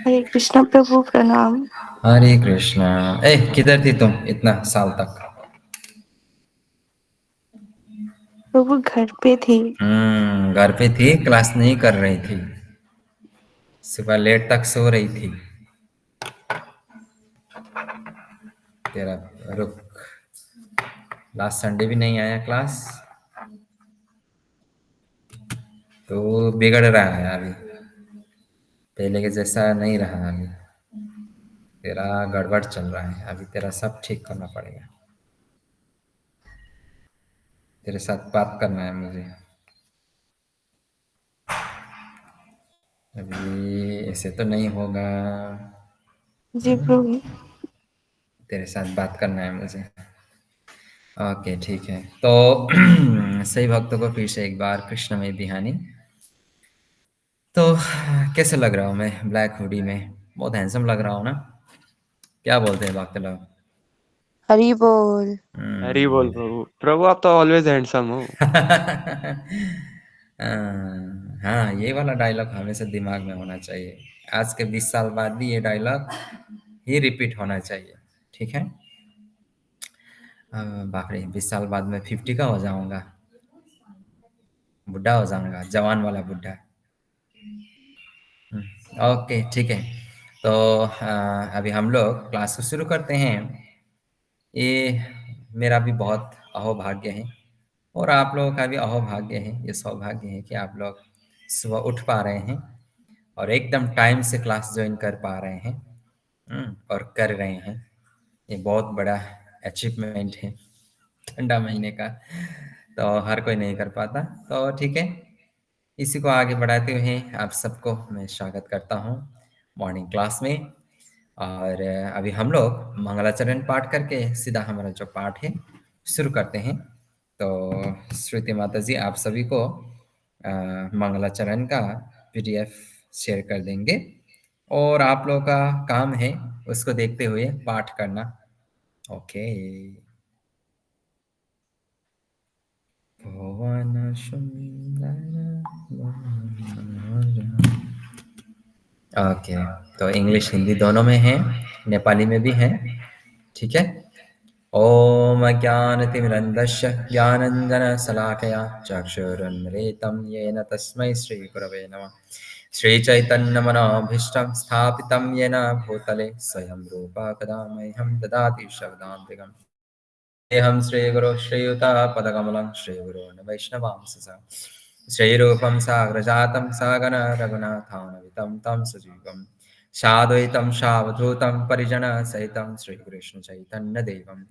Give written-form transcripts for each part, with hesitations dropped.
हरे कृष्ण प्रभु प्रणाम। हरे कृष्णा। ए, किधर थी तुम इतना साल तक? प्रभु घर पे थी। घर पे थी, क्लास नहीं कर रही थी। सुबह लेट तक सो रही थी। तेरा रुक, लास्ट संडे भी नहीं आया क्लास, तो बिगड़ रहा है अभी। पहले के जैसा नहीं रहा अभी। तेरा गड़बड़ चल रहा है अभी, तेरा सब ठीक करना पड़ेगा। तेरे साथ बात करना है मुझे अभी। ऐसे तो नहीं होगा। जी प्रभु। तेरे साथ बात करना है मुझे। ओके, ठीक है। तो सही भक्तों को फिर से एक बार कृष्णमय बिहानी। तो कैसे लग रहा हूँ मैं ब्लैक हुडी में? बहुत हैंडसम लग रहा हूँ ना? क्या बोलते हैं भक्त लोग? हरि बोल। हरी बोल प्रभु। प्रभु आप तो ऑलवेज हैंडसम हो। हाँ, ये वाला डायलॉग हमेशा दिमाग में होना चाहिए। आज के 20 साल बाद भी ये डायलॉग ही रिपीट होना चाहिए। ठीक है। बाप रे, 20 साल बाद मैं 50 का हो जाऊंगा, बुढ़ा हो जाऊंगा, जवान वाला बुढ़ा। ओके, ठीक है। तो अभी हम लोग क्लास को शुरू करते हैं। ये मेरा भी बहुत अहोभाग्य है, और आप लोगों का भी अहोभाग्य है, ये सौभाग्य है कि आप लोग सुबह उठ पा रहे हैं और एकदम टाइम से क्लास ज्वाइन कर पा रहे हैं। और कर रहे हैं। ये बहुत बड़ा अचीवमेंट है ठंडा महीने का, तो हर कोई नहीं कर पाता। तो ठीक है, इसी को आगे बढ़ाते हुए आप सबको मैं स्वागत करता हूँ मॉर्निंग क्लास में। और अभी हम लोग मंगलाचरण पाठ करके सीधा हमारा जो पाठ है शुरू करते हैं। तो श्रुति माता जी आप सभी को मंगलाचरण का पीडीएफ शेयर कर देंगे, और आप लोगों का काम है उसको देखते हुए पाठ करना। ओके। भुवन सुंदर। ओके, तो इंग्लिश हिंदी दोनों में है, नेपाली में भी है। ठीक है। ओम ज्ञानतिमिरन्धस्य ज्ञानञ्जनशलाकया चक्षुरुन्मिलितं येन तस्मै श्रीगुरवे नमः। श्रीचैतन्यमनोभीष्टं स्थापितं येन भूतले स्वयं रूपा कदा मह्यं ददाति शब्दान्तिकम्। हम श्रीगुरो श्रीयुतापदकमलं श्रीगुरोन् वैष्णवांसि श्रीरूपं साग्रजातं सगण रघुनाथान्वितं तं सजीवं साद्वैतं सावधूतं परिजनसहितं श्रीकृष्णचैतन्यदेवं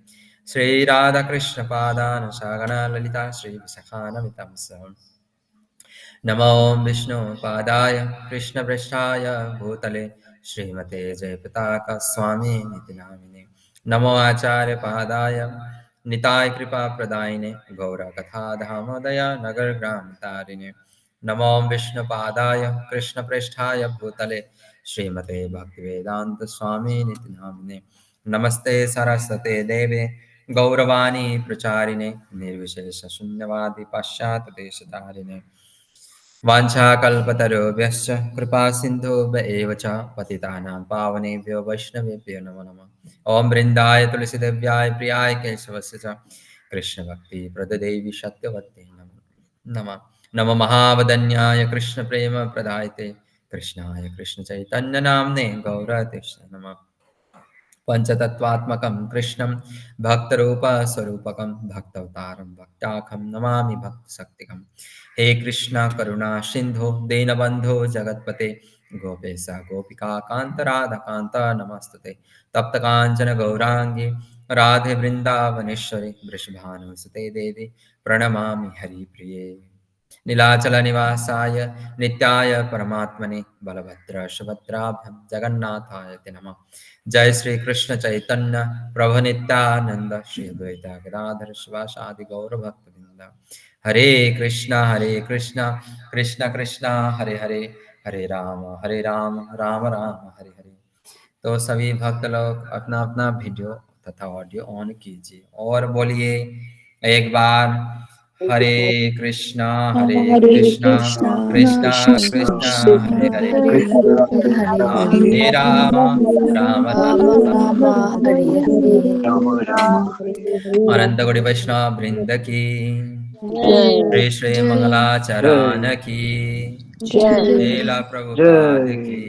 श्रीराधाकृष्णपादान् सगण ललिता श्रीविशाखान्वितं सह। नमो विष्णुपादाय कृष्णपृष्ठाय भूतले श्रीमते जयपताका स्वामी निति नामिने। नमो आचार्यपादाय निताय कृपाप्रदायिने गौरकथा धामोदय नगरग्रामतारिणे। नमो विष्णुपादाय कृष्णपृष्ठाय भूतले श्रीमते भक्तिवेदांत स्वामी निति नामिने। नमस्ते सरस्वते देवे गौरवाणी प्रचारिणे निर्विशेष शून्यवादी पाश्चात्य देशधारिणे। वाञ्छाकल्पतरुभ्यश्च कृपा सिन्धुभ्य एव च पतितानां पावनेभ्यो वैष्णवेभ्यो नमो नमः। ॐ वृन्दाय तुलसीदेव्याय प्रियाय केशवस्य च कृष्णभक्तिप्रददेवी सत्यवत्यै नमो नमः। नमो महावदन्याय कृष्णप्रेमप्रदायते कृष्णाय कृष्णचैतन्यनाम्ने गौरतिष्ठ नमः। पंचतत्वात्मकं कृष्णं भक्तरूपस्वरूपकं भक्तवतारं भक्ताखं नमामि भक्तशक्तिकं। हे कृष्ण करुणा सिन्धो दीनबन्धो जगत्पते गोपेश गोपिका कान्त राधाकान्त नमस्तुते। तप्तकाञ्चन गौराङ्गी राधे वृन्दावनेश्वरी वृषभानुसुते देवी प्रणमामि हरिप्रिये। नीलाचलनिवासाय नित्याय परमात्मने बलभद्र सुभद्राभ्यां जगन्नाथाय ते नमः। जय श्री कृष्ण चैतन्य प्रभु नित्यानंद श्री अद्वैत गदाधर शिवासादि गौर भक्तवृंद। हरे कृष्णा कृष्ण कृष्णा हरे हरे, हरे राम राम राम हरे हरे। तो सभी भक्त लोग अपना अपना वीडियो तथा ऑडियो ऑन कीजिए और बोलिए एक बार हरे कृष्णा हरे हरे कृष्णा कृष्णा कृष्णा कृष्ण कृष्णा कृष्ण हरे हरे हरे हरे हरे हरे हरे राम राम राम राम राम हरे हरे अनंत कोटि वैष्णव वृंद की जय श्री श्री जय मंगलाचरण की जय लीला प्रभुपाद की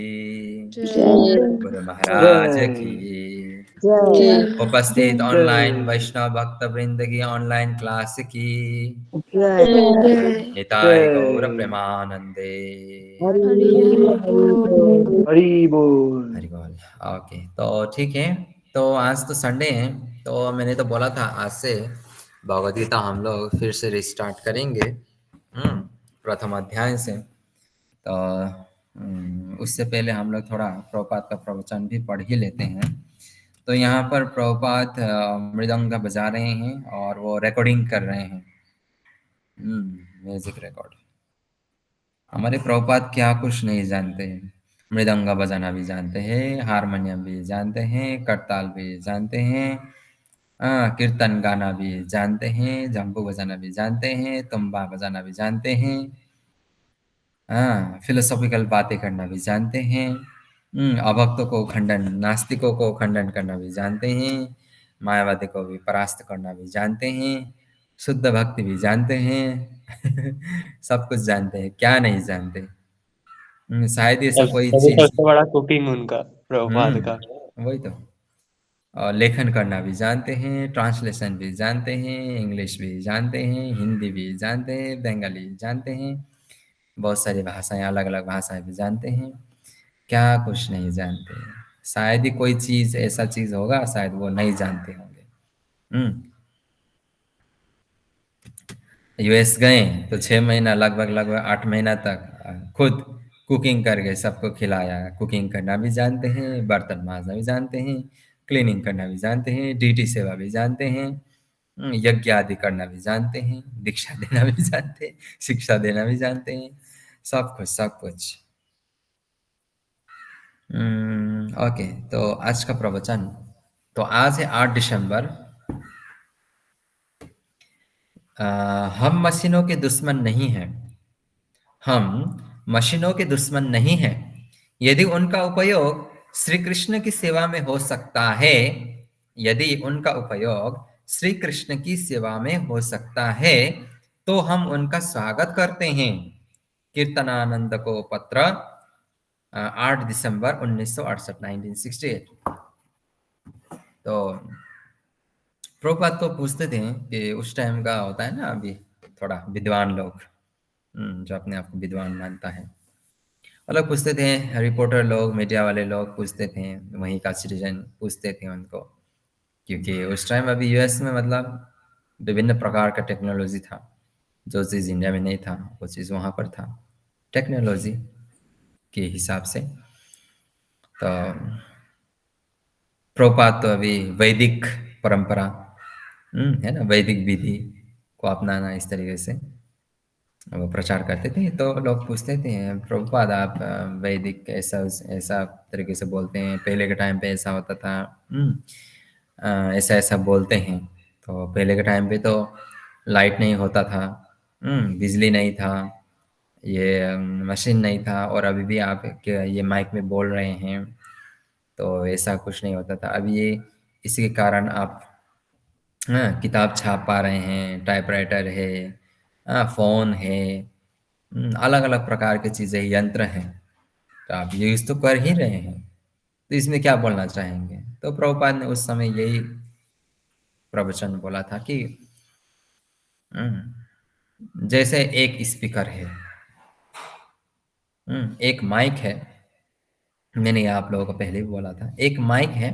जय जय गुरु महाराज की जय जय उपस्थित जय ऑनलाइन जय वैष्णव भक्त वृंद की ऑनलाइन क्लास की जय निताय गौर जय प्रेमानंदे। हरि हरि बोल हरि बोल। हरि बोल। ओके, तो ठीक है। तो आज तो संडे है, तो मैंने तो बोला था आज से भगवद गीता हम लोग फिर से रिस्टार्ट करेंगे। प्रथम अध्याय से। तो उससे पहले हम लोग थोड़ा प्रभुपाद का प्रवचन भी पढ़ ही लेते हैं। तो यहाँ पर प्रभुपाद मृदंग बजा रहे हैं और वो रिकॉर्डिंग कर रहे हैं, म्यूजिक रिकॉर्ड। हमारे प्रभुपाद क्या कुछ नहीं जानते हैं। मृदंगा बजाना भी जानते हैं, हारमोनियम भी जानते हैं, करताल भी जानते हैं, कीर्तन गाना भी जानते हैं, झंपू बजाना भी जानते हैं, तुम्बा बजाना भी जानते हैं, फिलोसॉफिकल बातें करना भी जानते हैं, अभक्तों को खंडन, नास्तिकों को खंडन करना भी जानते हैं, मायावादी को भी परास्त करना भी जानते हैं, शुद्ध भक्ति भी जानते हैं। सब कुछ जानते हैं, क्या नहीं जानते। शायद ऐसा कोई तभी चीज। सबसे बड़ा कुकिंग उनका प्रभुपाद का। वही तो। और लेखन करना भी जानते हैं, ट्रांसलेशन भी जानते हैं, इंग्लिश भी जानते हैं, हिंदी भी जानते हैं, बंगाली जानते हैं, बहुत सारी भाषाएं, अलग अलग भाषाएं भी जानते हैं। क्या कुछ नहीं जानते। शायद ही कोई चीज ऐसा चीज होगा, शायद वो नहीं जानते होंगे। हम्म यूएस गए तो 6 महीना, लगभग 8 महीना तक खुद कुकिंग करके सबको खिलाया। कुकिंग करना भी जानते हैं, बर्तन मांजना भी जानते हैं, क्लीनिंग करना भी जानते हैं, ड्यूटी सेवा भी जानते हैं, यज्ञ आदि करना भी जानते हैं, दीक्षा देना भी जानते हैं, शिक्षा देना भी जानते हैं, सब कुछ सब कुछ। ओके, तो आज का प्रवचन। तो आज है 8 दिसंबर। हम मशीनों के दुश्मन नहीं हैं। हम मशीनों के दुश्मन नहीं हैं। यदि उनका उपयोग श्री कृष्ण की सेवा में हो सकता है, यदि उनका उपयोग श्री कृष्ण की सेवा में हो सकता है, तो हम उनका स्वागत करते हैं। कीर्तनानंद को पत्र, 8 दिसंबर 1968, 1968। तो प्रभुपाद को पूछते थे कि उस टाइम का होता है ना, अभी थोड़ा विद्वान लोग, जो अपने आप को विद्वान मानता है, वो लोग पूछते थे, रिपोर्टर लोग, मीडिया वाले लोग पूछते थे, वहीं का सिटीजन पूछते थे उनको, क्योंकि उस टाइम अभी यूएस में मतलब विभिन्न प्रकार का टेक्नोलॉजी था। जो चीज़ इंडिया में नहीं था वो चीज़ वहाँ पर था, टेक्नोलॉजी के हिसाब से। तो प्रभुपाद तो अभी वैदिक परंपरा, है ना, वैदिक विधि को अपनाना, इस तरीके से वो प्रचार करते थे। तो लोग पूछते थे, प्रभुपाद आप वैदिक ऐसा ऐसा तरीके से बोलते हैं, पहले के टाइम पे ऐसा होता था, ऐसा ऐसा बोलते हैं। तो पहले के टाइम पे तो लाइट नहीं होता था, बिजली नहीं था, ये मशीन नहीं था, और अभी भी आप ये माइक में बोल रहे हैं, तो ऐसा कुछ नहीं होता था। अभी ये इसी के कारण आप किताब छाप पा रहे हैं, टाइपराइटर है, फ़ोन है, अलग अलग प्रकार की चीज़ें, यंत्र हैं, तो आप यूज़ तो कर ही रहे हैं। तो इसमें क्या बोलना चाहेंगे? तो प्रभुपाद ने उस समय यही प्रवचन बोला था कि जैसे एक स्पीकर है, एक माइक है। मैंने आप लोगों को पहले भी बोला था, एक माइक है।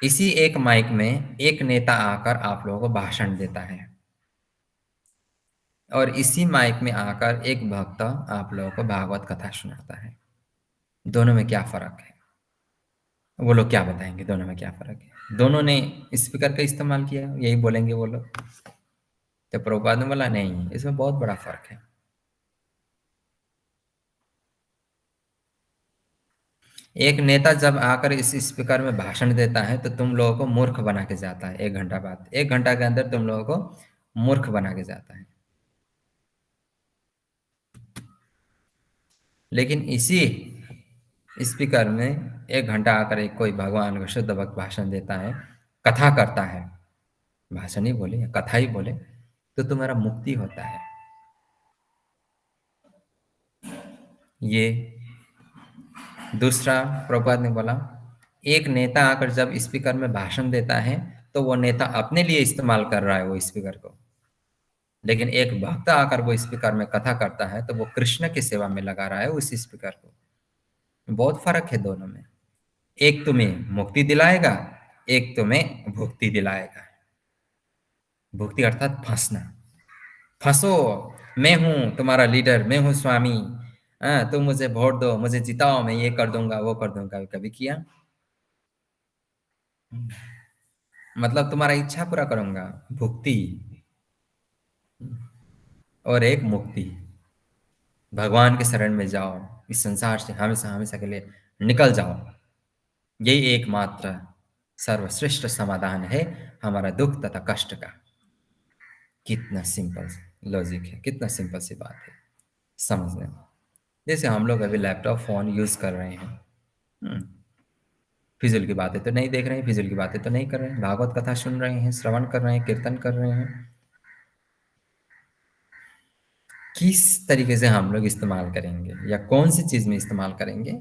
इसी एक माइक में एक नेता आकर आप लोगों को भाषण देता है, और इसी माइक में आकर एक भक्त आप लोगों को भागवत कथा सुनाता है। दोनों में क्या फर्क है? वो लोग क्या बताएंगे, दोनों में क्या फर्क है? दोनों ने स्पीकर का इस्तेमाल किया, यही बोलेंगे वो लोग। तो प्रभुपाद ने बोला नहीं, इसमें बहुत बड़ा फर्क है। एक नेता जब आकर इस स्पीकर में भाषण देता है तो तुम लोगों को मूर्ख बना के जाता है। 1 घंटा बाद, 1 घंटा के अंदर तुम लोगों को मूर्ख बना के जाता है। लेकिन इसी स्पीकर में 1 घंटा आकर एक कोई भगवान का शुद्ध भक्त भाषण देता है, कथा करता है, भाषण ही बोले या कथा ही बोले, तो तुम्हारा मुक्ति होता है। ये दूसरा प्रभुपाद ने बोला, एक नेता आकर जब स्पीकर में भाषण देता है तो वो नेता अपने लिए इस्तेमाल कर रहा है वो स्पीकर को, लेकिन एक भक्त आकर वो स्पीकर में कथा करता है तो वो कृष्ण की सेवा में लगा रहा है उस स्पीकर को। बहुत फर्क है दोनों में। एक तुम्हें मुक्ति दिलाएगा, एक तुम्हें भुक्ति दिलाएगा। भुक्ति अर्थात फंसना, फंसो, मैं हूं तुम्हारा लीडर, मैं हूं स्वामी, तुम मुझे वोट दो, मुझे जिताओ, मैं ये कर दूंगा वो कर दूंगा। कभी किया? मतलब तुम्हारा इच्छा पूरा करूंगा, भुक्ति। और एक मुक्ति, भगवान के शरण में जाओ, इस संसार से हमेशा हमेशा के लिए निकल जाओ। यही एकमात्र सर्वश्रेष्ठ समाधान है हमारा दुख तथा कष्ट का। कितना सिंपल लॉजिक है, कितना सिंपल सी बात है समझने में। जैसे हम लोग अभी लैपटॉप फोन यूज कर रहे हैं, फिजूल की बातें तो नहीं देख रहे हैं, फिजूल की बातें तो नहीं कर रहे हैं, भागवत कथा सुन रहे हैं, श्रवण कर रहे हैं, कीर्तन कर रहे हैं। किस तरीके से हम लोग इस्तेमाल करेंगे या कौन सी चीज में इस्तेमाल करेंगे,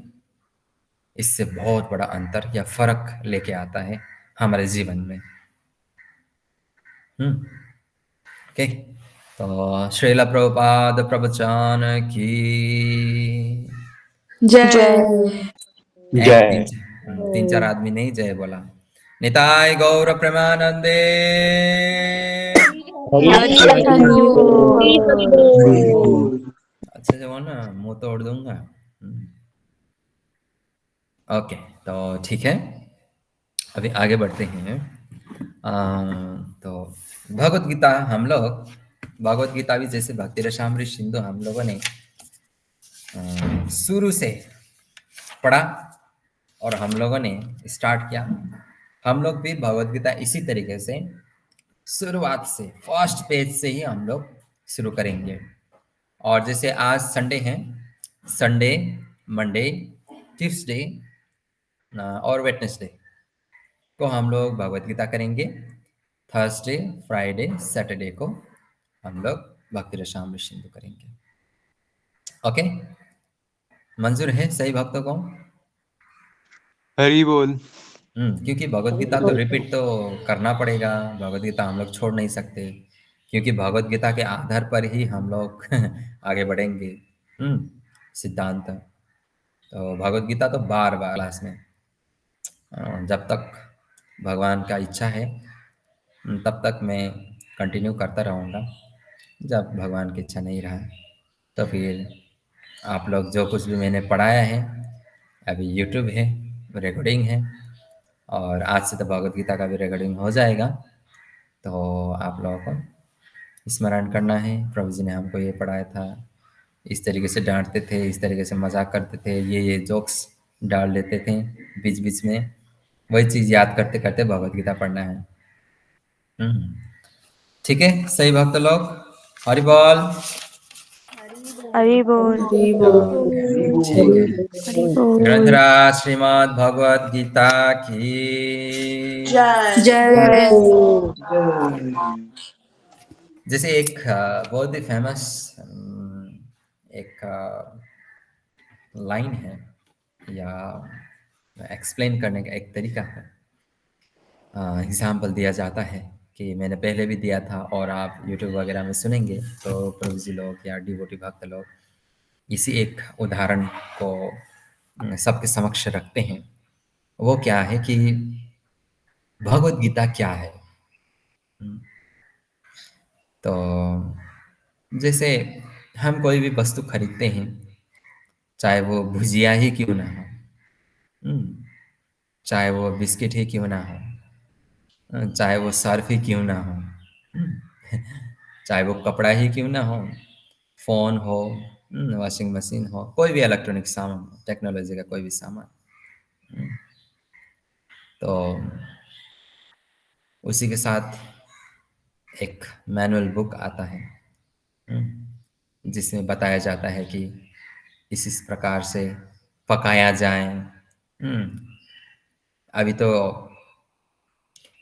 इससे बहुत बड़ा अंतर या फर्क लेके आता है हमारे जीवन में। ओके, तो श्रील प्रभुपाद प्रवचन की जय। जय। तीन चार आदमी नहीं जय बोला। निताय गौर प्रेमानंदे। हरि हरि बोल। अच्छा जो ना मुंह तोड़ दूंगा। ओके, तो ठीक है, अभी आगे बढ़ते हैं। तो भगवत गीता हम लोग, भगवत गीता भी जैसे भक्ति रसामृत सिंधु हम लोगों ने शुरू से पढ़ा और हम लोगों ने स्टार्ट किया। हम लोग भी भगवत गीता इसी तरीके से शुरुआत से फर्स्ट पेज से ही हम लोग शुरू करेंगे। और जैसे आज संडे है, संडे, मंडे, ट्यूसडे और वेडनेसडे को हम लोग भगवत गीता करेंगे। थर्सडे, फ्राइडे, सैटरडे को हम लोग भक्ति रसामृत सिंधु करेंगे। ओके, मंजूर है सही भक्तों को? हरि बोल। क्योंकि भगवत गीता तो रिपीट तो करना पड़ेगा, भगवत गीता हम लोग छोड़ नहीं सकते, क्योंकि भगवत गीता के आधार पर ही हम लोग आगे बढ़ेंगे। सिद्धांत तो भगवत गीता तो बार बार क्लास में, जब तक भगवान का इच्छा है तब तक मैं कंटिन्यू करता रहूँगा। जब भगवान की इच्छा नहीं रहा तो फिर आप लोग जो कुछ भी मैंने पढ़ाया है, अभी यूट्यूब है, रिकॉर्डिंग है, और आज से तो भगवत गीता का भी रिकॉर्डिंग हो जाएगा। तो आप लोगों को स्मरण करना है, प्रभु जी ने हमको ये पढ़ाया था, इस तरीके से डांटते थे, इस तरीके से मजाक करते थे, ये जोक्स डाल देते थे बीच बीच में, वही चीज़ याद करते करते भगवत गीता पढ़ना है। ठीक है सही भक्त लोग, हरि बोल। हरि बोल। हरि बोल। ठीक है, हरि बोल। ग्रंथराज श्रीमद् भगवत गीता की जय। जैसे एक बहुत ही फेमस एक लाइन है या एक्सप्लेन करने का एक तरीका है, एग्जाम्पल दिया जाता है कि मैंने पहले भी दिया था और आप यूट्यूब वगैरह में सुनेंगे तो प्रभु जी लोग या डिवोटी भक्त लोग इसी एक उदाहरण को सबके समक्ष रखते हैं। वो क्या है कि भगवत गीता क्या है। तो जैसे हम कोई भी वस्तु खरीदते हैं, चाहे वो भुजिया ही क्यों ना हो, चाहे वो बिस्किट ही क्यों ना हो, चाहे वो सर्फ ही क्यों ना हो, चाहे वो कपड़ा ही क्यों ना हो, फोन हो, वॉशिंग मशीन हो, कोई भी इलेक्ट्रॉनिक सामान, टेक्नोलॉजी का कोई भी सामान, तो उसी के साथ एक मैनुअल बुक आता है, जिसमें बताया जाता है कि इस प्रकार से पकाया जाए। अभी तो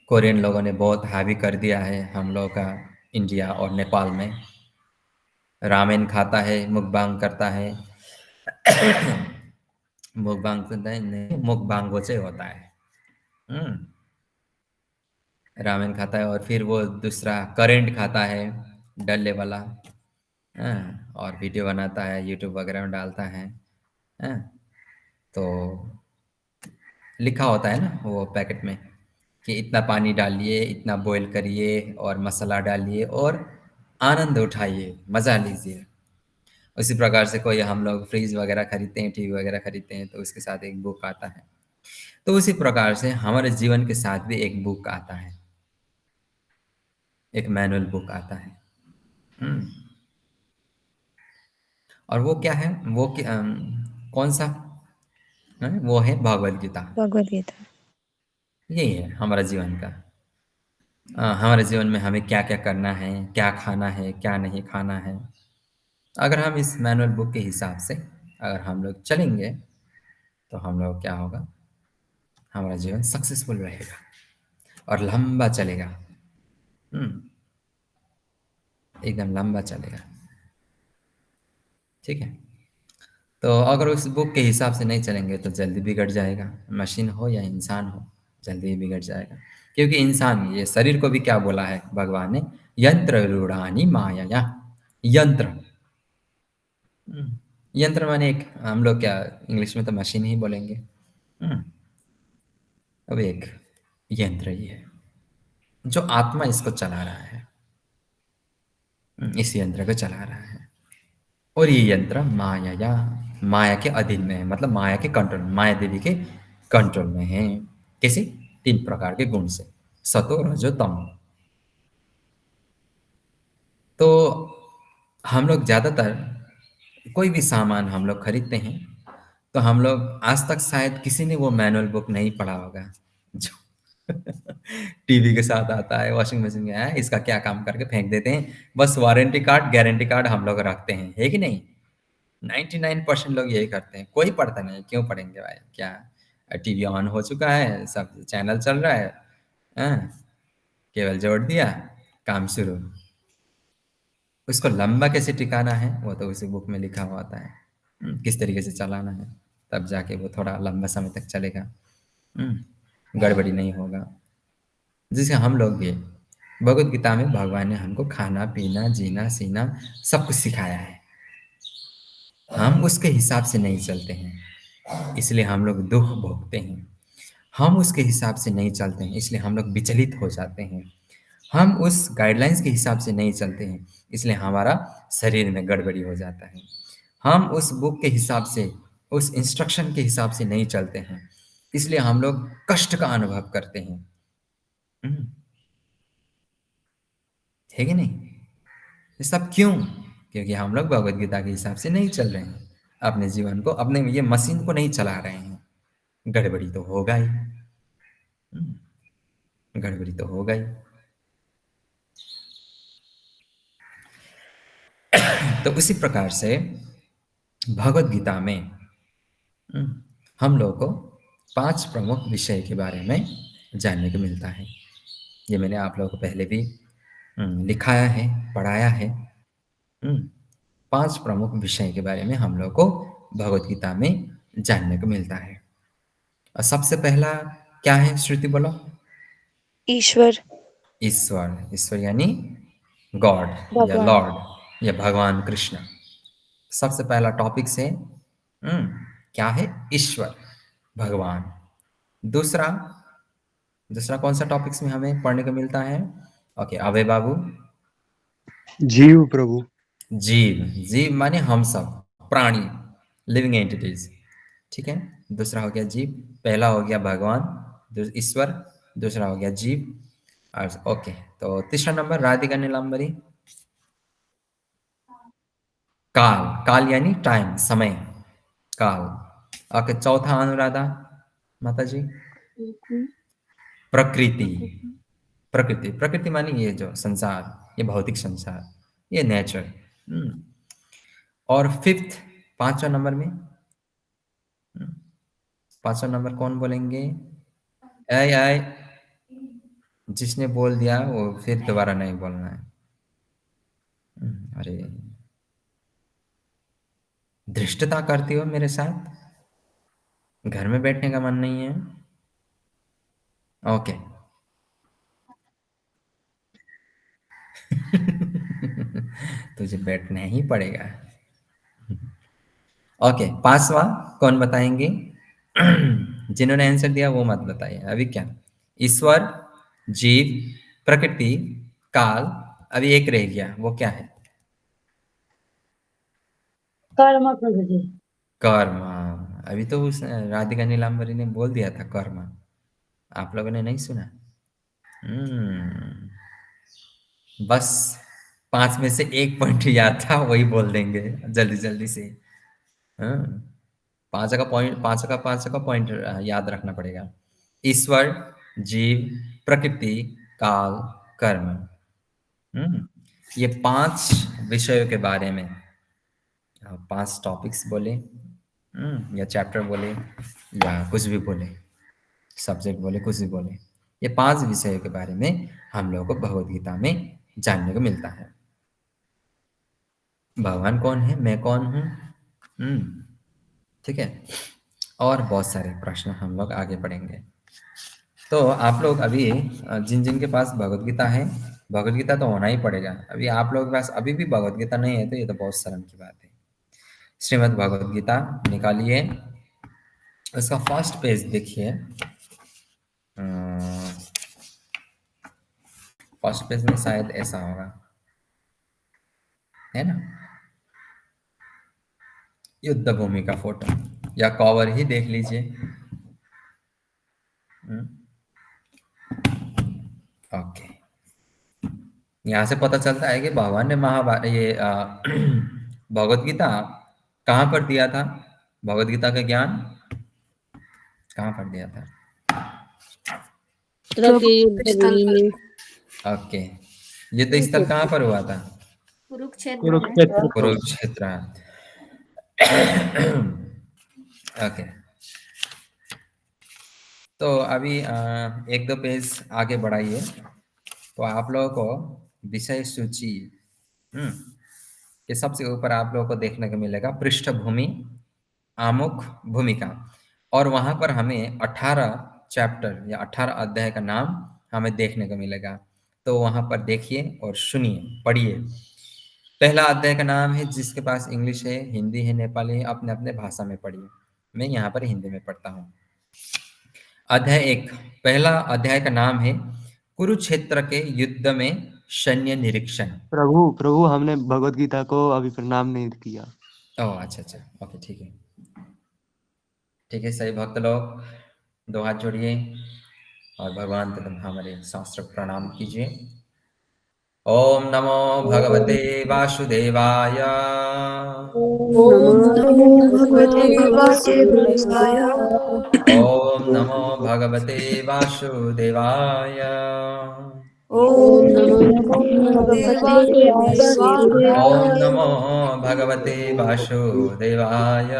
कोरियन लोगों ने बहुत हावी कर दिया है हम लोगों का, इंडिया और नेपाल में। रामेन खाता है, मुकबांग करता है। मुकबांग तो नहीं, मुकबांगो से होता है। रामेन खाता है और फिर वो दूसरा करेंट खाता है, डल्ले वाला। और वीडियो बनाता है, यूट्यूब वगैरह में डालता है। हाँ, तो लिखा होता है ना वो पैकेट में कि इतना पानी डालिए, इतना बॉईल करिए और मसाला डालिए और आनंद उठाइए, मज़ा लीजिए। उसी प्रकार से कोई हम लोग फ्रिज वगैरह खरीदते हैं, टीवी वगैरह खरीदते हैं, तो उसके साथ एक बुक आता है। तो उसी प्रकार से हमारे जीवन के साथ भी एक बुक आता है, एक मैनुअल बुक आता है। और वो क्या है, वो कौन सा है? वो है भगवद गीता। भगवद गीता। यही है हमारा जीवन का। हमारे जीवन में हमें क्या क्या करना है, क्या खाना है, क्या नहीं खाना है। अगर हम इस मैनुअल बुक के हिसाब से अगर हम लोग चलेंगे तो हम लोग क्या होगा, हमारा जीवन सक्सेसफुल रहेगा और लंबा चलेगा। एकदम लंबा चलेगा। ठीक है। तो अगर उस बुक के हिसाब से नहीं चलेंगे तो जल्दी बिगड़ जाएगा। मशीन हो या इंसान हो, जल्दी ही बिगड़ जाएगा। क्योंकि इंसान, ये शरीर को भी क्या बोला है भगवान ने, यंत्र रूढ़ानी माया। यंत्र, यंत्र माने एक, हम लोग क्या इंग्लिश में तो मशीन ही बोलेंगे। अब एक यंत्र ही है जो आत्मा इसको चला रहा है, इस यंत्र को चला रहा है। और ये यंत्र माया, माया के अधीन में है, मतलब माया के कंट्रोल, माया देवी के कंट्रोल में है। कैसे? 3 प्रकार के गुण से, सतो रजो तम। तो हम लोग ज़्यादातर कोई भी सामान हम लोग खरीदते हैं तो हम लोग आज तक शायद किसी ने वो मैनुअल बुक नहीं पढ़ा होगा जो टीवी के साथ आता है, वॉशिंग मशीन में है, इसका क्या काम करके फेंक देते हैं। बस वारंटी कार्ड, गारंटी कार्ड हम लोग रखते हैं, है कि नहीं? 99% लोग यही करते हैं, कोई पढ़ता नहीं। क्यों पढ़ेंगे भाई? क्या टीवी ऑन हो चुका है, सब चैनल चल रहा है, केबल जोड़ दिया, काम शुरू। उसको लंबा कैसे टिकाना है वो तो उसी बुक में लिखा हुआ आता है। किस तरीके से चलाना है, तब जाके वो थोड़ा लंबा समय तक चलेगा। गड़बड़ी नहीं होगा। जैसे हम लोग भी, भगवद गीता में भगवान ने हमको खाना पीना जीना सीना सब कुछ सिखाया है। हम उसके हिसाब से नहीं चलते हैं, इसलिए हम लोग दुख भोगते हैं। हम उसके हिसाब से नहीं चलते हैं, इसलिए हम लोग विचलित हो जाते हैं। हम उस गाइडलाइंस के हिसाब से नहीं चलते हैं, इसलिए हमारा शरीर में गड़बड़ी हो जाता है। हम उस बुक के हिसाब से, उस इंस्ट्रक्शन के हिसाब से नहीं चलते हैं, इसलिए हम लोग कष्ट का अनुभव करते हैं। है कि नहीं? ये सब क्यों? क्योंकि हम लोग भगवद गीता के हिसाब से नहीं चल रहे हैं। अपने जीवन को, अपने ये मशीन को नहीं चला रहे हैं। गड़बड़ी तो होगा ही। गड़बड़ी तो होगा ही। तो उसी प्रकार से भगवद गीता में हम लोगों को 5 प्रमुख विषय के बारे में जानने को मिलता है। ये मैंने आप लोगों को पहले भी लिखाया है, पढ़ाया है। 5 प्रमुख विषय के बारे में हम लोग को भगवद गीता में जानने को मिलता है। और सबसे पहला क्या है? श्रुति बोलो। ईश्वर। ईश्वर। ईश्वर यानी गॉड या भगवान। लॉर्ड या भगवान कृष्ण। सबसे पहला टॉपिक से क्या है? ईश्वर, भगवान। दूसरा, दूसरा कौन सा टॉपिक्स में हमें पढ़ने को मिलता है? ओके, अभय बाबू। जीव प्रभु। जीव। जीव माने हम सब, प्राणी, लिविंग एंटिटीज। ठीक है। दूसरा हो गया जीव, पहला हो गया भगवान ईश्वर, दूसरा हो गया जीव। और ओके, तो तीसरा नंबर राधिका नीलांबरी। काल। काल यानी टाइम, समय, काल। ओके, चौथा अनुराधा माता जी। प्रकृति। प्रकृति, प्रकृति मानी ये जो संसार, ये भौतिक संसार, ये नेचर। और फिफ्थ, पांचवा नंबर में, पांचवा नंबर कौन बोलेंगे? आय आय, जिसने बोल दिया वो फिर दोबारा नहीं बोलना है। अरे, धृष्टता करती हो मेरे साथ, घर में बैठने का मन नहीं है। ओके। तुझे बैठना ही पड़ेगा। ओके, पांचवा कौन बताएंगे? जिन्होंने आंसर दिया वो मत बताइए। अभी क्या? ईश्वर, जीव, प्रकृति, काल। अभी एक रह गया, वो क्या है? कर्म प्रकृति। कर्म। अभी तो उस राधिका नीलांबरी ने बोल दिया था कर्म, आप लोगों ने नहीं सुना? हम्म, बस पांच में से एक पॉइंट याद था, वही बोल देंगे जल्दी जल्दी से। हाँ, पांच का पॉइंट याद रखना पड़ेगा। ईश्वर, जीव, प्रकृति, काल, कर्म। ये पांच विषयों के बारे में पांच टॉपिक्स बोले, या चैप्टर बोले, या कुछ भी बोले, सब्जेक्ट बोले, कुछ भी बोले, ये पांच विषयों के बारे में हम लोगों को भगवत गीता में जानने को मिलता है। भगवान कौन है, मैं कौन हूँ, ठीक है। और बहुत सारे प्रश्न हम लोग आगे पढ़ेंगे। तो आप लोग अभी जिन जिन के पास भगवत गीता है, भगवत गीता तो होना ही पड़ेगा। अभी आप लोगों के पास अभी भी भगवत गीता नहीं है तो ये तो बहुत शर्म की बात है। श्रीमद् भगवत गीता निकालिए, उसका फर्स्ट पेज देखिए। फर्स्ट पेज में शायद ऐसा होगा, है ना, युद्ध भूमि का फोटो, या कवर ही देख लीजिए। ओके, यहाँ से पता चलता है कि भगवान ने महाभारत ये भगवत गीता कहाँ पर दिया था? भगवत गीता का ज्ञान कहाँ पर दिया था? पुत्र के युद्ध भूमि में। ओके, युद्ध स्थल कहाँ पर हुआ था? कुरुक्षेत्र में। कुरुक्षेत्र। कुरुक्षेत्र। ओके, तो अभी एक दो पेज आगे बढ़ाइए, तो आप लोगों को विषय सूची के सबसे ऊपर आप लोगों को देखने को मिलेगा पृष्ठभूमि, आमुख, भूमिका। और वहाँ पर हमें 18 चैप्टर या 18 अध्याय का नाम हमें देखने को मिलेगा। तो वहाँ पर देखिए और सुनिए, पढ़िए। पहला अध्याय का नाम है, जिसके पास इंग्लिश है, हिंदी है, नेपाली है, अपने अपने भाषा में पढ़िए। मैं यहाँ पर हिंदी में पढ़ता हूँ। अध्याय 1, पहला अध्याय का नाम है कुरुक्षेत्र के युद्ध में सैन्य निरीक्षण। प्रभु प्रभु हमने भगवत गीता को अभी प्रणाम नहीं किया। ओह अच्छा अच्छा, ओके, ठीक है, ठीक है। सही भक्त लोग दो हाथ जोड़िए और भगवान तथा हमारे शास्त्र प्रणाम कीजिए। ओम नमो भगवते वासुदेवाय। नमो ओम नमो भगवते वासुदेवाय। वासुदेवाय। ओम नमो भगवते वासुदेवाय। ओम ओम नमो नमो भगवते भगवते ओम वासुदेवाय। वासुदेवाय। नमो भगवते वासुदेवाय।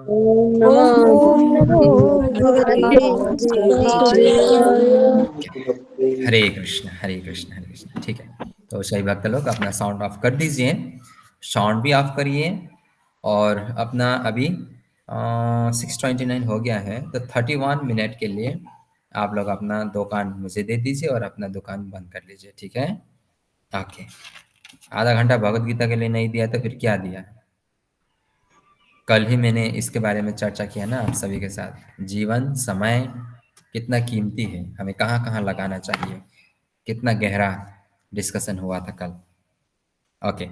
ओम नमो ओम नमो भगवते भगवते वासुदेवाय। वासुदेवाय। हरे कृष्ण हरे कृष्ण हरे कृष्ण। ठीक है, तो सही भक्त लोग अपना साउंड ऑफ कर दीजिए, साउंड भी ऑफ करिए। और अपना अभी 6:29 हो गया है, तो 31 मिनट के लिए आप लोग अपना दुकान मुझे दे दीजिए और अपना दुकान बंद कर लीजिए, ठीक है? ओके, आधा घंटा भगवत गीता के लिए नहीं दिया तो फिर क्या दिया? कल ही मैंने इसके बारे में चर्चा किया ना आप सभी के साथ। जीवन समय कितना कीमती है, हमें कहाँ कहाँ लगाना चाहिए, कितना गहरा डिस्कशन हुआ था कल। ओके,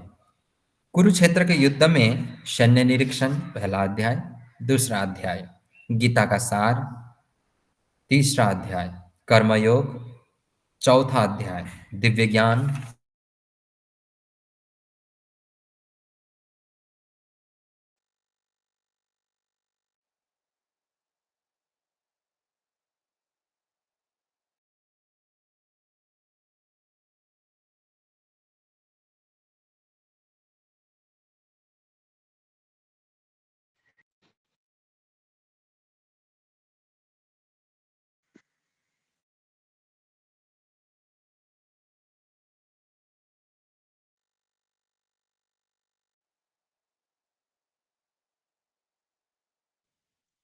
कुरुक्षेत्र के युद्ध में सैन्य निरीक्षण पहला अध्याय। दूसरा अध्याय गीता का सार। तीसरा अध्याय कर्मयोग। चौथा अध्याय दिव्य ज्ञान।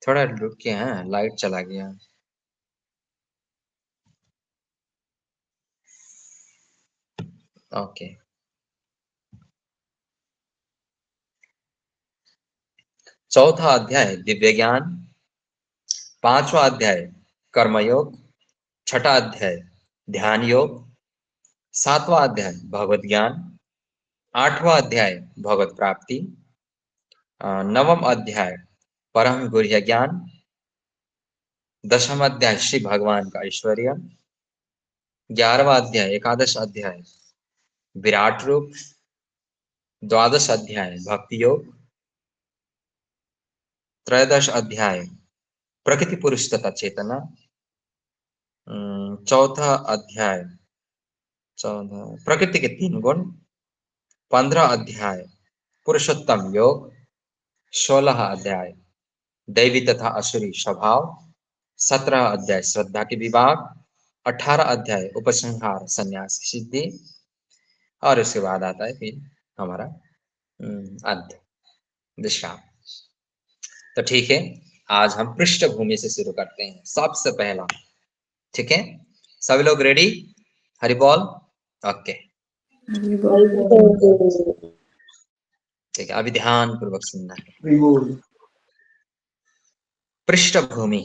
थोड़ा रुकिए, हाँ लाइट चला गया। ओके, चौथा अध्याय दिव्य ज्ञान, पांचवा अध्याय कर्मयोग, छठा अध्याय ध्यान योग, सातवां अध्याय भगवत ज्ञान, आठवां अध्याय भगवत प्राप्ति, नवम अध्याय परम गुह्य ज्ञान, दशम अध्याय श्री भगवान का ऐश्वर्य, 11वां अध्याय एकादश अध्याय विराट रूप, द्वादश अध्याय भक्ति योग, त्रयोदश अध्याय प्रकृति पुरुष तथा चेतना, चौथा अध्याय प्रकृति के 3 गुण, 15 अध्याय पुरुषोत्तम योग, 16 अध्याय दैवी तथा असुरी स्वभाव, 17 अध्याय श्रद्धा के विभाग, 18 अध्याय उपसंहार संन्यास की सिद्धि, और उसके बाद आता है फिर हमारा अंत विश्राम। तो ठीक है, आज हम पृष्ठभूमि से शुरू करते हैं सबसे पहला। ठीक है, सभी लोग रेडी? हरि बोल। ओके, ठीक है, अभी ध्यान पूर्वक सुनना है। पृष्ठभूमि।